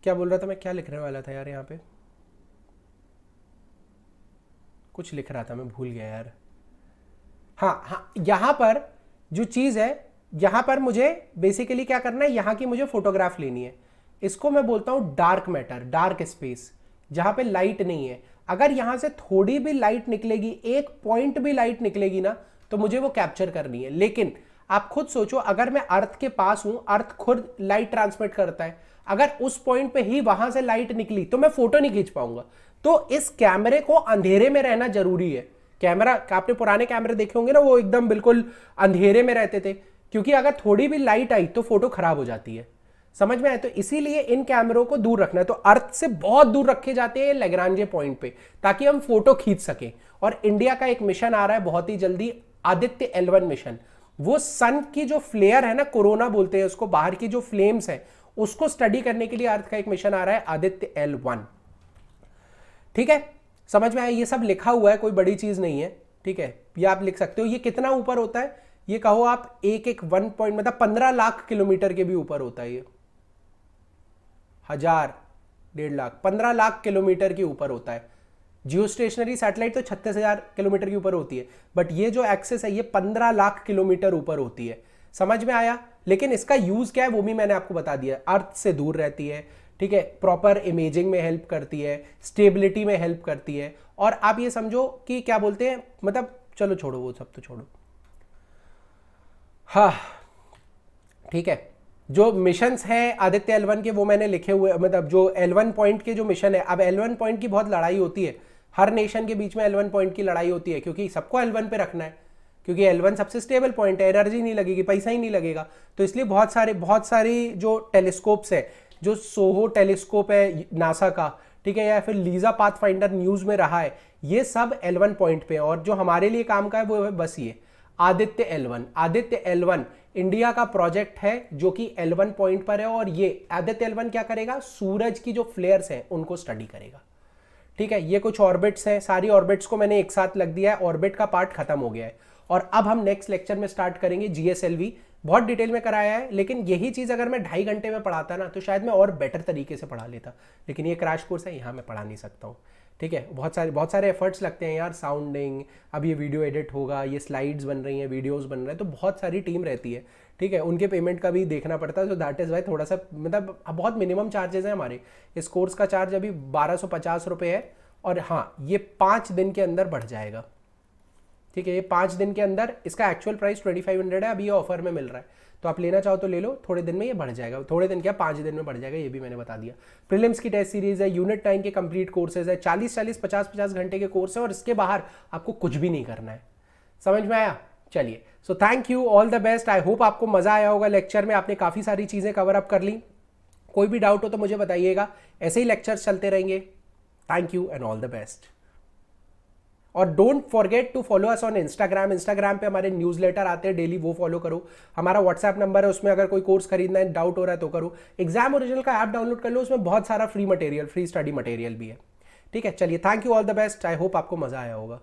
क्या बोल रहा था मैं, क्या लिखने वाला था यार, यहां पे कुछ लिख रहा था मैं, भूल गया यार। हाँ हाँ, यहां पर जो चीज है, यहां पर मुझे बेसिकली क्या करना है, यहां की मुझे फोटोग्राफ लेनी है। इसको मैं बोलता हूं डार्क मैटर, डार्क स्पेस, जहां पे लाइट नहीं है। अगर यहां से थोड़ी भी लाइट निकलेगी, एक पॉइंट भी लाइट निकलेगी ना, तो मुझे वो कैप्चर करनी है। लेकिन आप खुद सोचो, अगर मैं अर्थ के पास हूं, अर्थ खुद लाइट ट्रांसमिट करता है, अगर उस पॉइंट पे ही वहां से लाइट निकली तो मैं फोटो नहीं खींच पाऊंगा। तो इस कैमरे को अंधेरे में रहना जरूरी है। कैमरा, आपने पुराने कैमरे देखे होंगे ना, वो एकदम बिल्कुल अंधेरे में रहते थे, क्योंकि अगर थोड़ी भी लाइट आई तो फोटो खराब हो जाती है। समझ में आए? तो इसीलिए इन कैमरों को दूर रखना है। तो अर्थ से बहुत दूर रखे जाते हैं लैग्रांजे पॉइंट पे, ताकि हम फोटो खींच सकें। और इंडिया का एक मिशन आ रहा है बहुत ही जल्दी, आदित्य L1 मिशन। वो सन की जो फ्लेयर है ना, कोरोना बोलते हैं उसको, बाहर की जो फ्लेम्स है उसको स्टडी करने के लिए अर्थ का एक मिशन आ रहा है, आदित्य L1। ठीक है, समझ में आया? ये सब लिखा हुआ है, कोई बड़ी चीज नहीं है। ठीक है, ये आप लिख सकते हो। ये कितना ऊपर होता है, ये कहो आप एक 1 पॉइंट मतलब 15 लाख किलोमीटर के भी ऊपर होता है। ये 1000, 1.5 लाख, 15 लाख किलोमीटर के ऊपर होता है। जियो स्टेशनरी सैटेलाइट तो 36,000 किलोमीटर के ऊपर होती है, बट ये जो एक्सेस है ये 15 लाख किलोमीटर ऊपर होती है। समझ में आया? लेकिन इसका यूज क्या है वो भी मैंने आपको बता दिया। अर्थ से दूर रहती है, ठीक है, प्रॉपर इमेजिंग में हेल्प करती है, स्टेबिलिटी में हेल्प करती है। और आप ये समझो कि क्या बोलते हैं, मतलब चलो छोड़ो वो सब तो छोड़ो। हाँ ठीक है, जो मिशंस हैं आदित्य L1 के वो मैंने लिखे हुए, मतलब जो L1 पॉइंट के जो मिशन है। अब L1 पॉइंट की बहुत लड़ाई होती है, हर नेशन के बीच में L1 पॉइंट की लड़ाई होती है, क्योंकि सबको L1 पे रखना है, क्योंकि L1 सबसे स्टेबल पॉइंट है, एनर्जी नहीं लगेगी, पैसा ही नहीं लगेगा। तो इसलिए बहुत सारी जो टेलीस्कोप्स है, जो सोहो टेलीस्कोप है नासा का, ठीक है, या फिर लीजा पाथफाइंडर न्यूज में रहा है, ये सब L1 पॉइंट पे है। और जो हमारे लिए काम का है वो है बस ये Aditya L1। Aditya L1 India का प्रोजेक्ट है जो कि L1 पॉइंट पर है। और ये आदित्य L1 क्या करेगा, सूरज की जो फ्लेयर्स हैं उनको स्टडी करेगा। ठीक है, ये कुछ ऑर्बिट्स हैं, सारी ऑर्बिट्स को मैंने एक साथ लग दिया है, ऑर्बिट का पार्ट खत्म हो गया है। और अब हम नेक्स्ट लेक्चर में स्टार्ट करेंगे GSLV। बहुत डिटेल में कराया है, लेकिन यही चीज अगर मैं 2.5 घंटे में पढ़ाता ना तो शायद मैं और बेटर तरीके से पढ़ा लेता, लेकिन ये क्रैश कोर्स है, यहाँ मैं पढ़ा नहीं सकता हूँ। ठीक है, बहुत सारे एफर्ट्स लगते हैं यार, साउंडिंग, अब ये वीडियो एडिट होगा, ये स्लाइड्स बन रही हैं, वीडियोस बन रहे हैं, तो बहुत सारी टीम रहती है। ठीक है, उनके पेमेंट का भी देखना पड़ता है। तो दैट इज़ वाई थोड़ा सा मतलब बहुत मिनिमम चार्जेस हैं हमारे। इस कोर्स का चार्ज अभी 1250 रुपये है, और हाँ ये 5 दिन के अंदर बढ़ जाएगा। ठीक है, ये 5 दिन के अंदर इसका एक्चुअल प्राइस 2500 है, अभी ये ऑफर में मिल रहा है, तो आप लेना चाहो तो ले लो, थोड़े दिन में ये बढ़ जाएगा, थोड़े दिन क्या 5 दिन में बढ़ जाएगा, ये भी मैंने बता दिया। प्रीलिम्स की टेस्ट सीरीज है, यूनिट 9 के कंप्लीट कोर्सेज है, 40-40 50-50 घंटे के कोर्स है और इसके बाहर आपको कुछ भी नहीं करना है। समझ में आया? चलिए, so thank you, all the best. I hope आपको मजा आया होगा लेक्चर में, आपने काफी सारी चीजें कवर अप कर ली। कोई भी डाउट हो तो मुझे बताइएगा, ऐसे ही लेक्चर्स चलते रहेंगे। Thank you and all the best. और don't forget to follow us on Instagram पे हमारे न्यूज़लेटर आते हैं डेली, वो फॉलो करो। हमारा व्हाट्सएप नंबर है, उसमें अगर कोई कोर्स खरीदना है, डाउट हो रहा है तो करो। एग्जाम ओरिजिनल का ऐप डाउनलोड कर लो, उसमें बहुत सारा फ्री स्टडी मटेरियल भी है। ठीक है, चलिए, thank you, all the best. I hope आपको मजा आया होगा।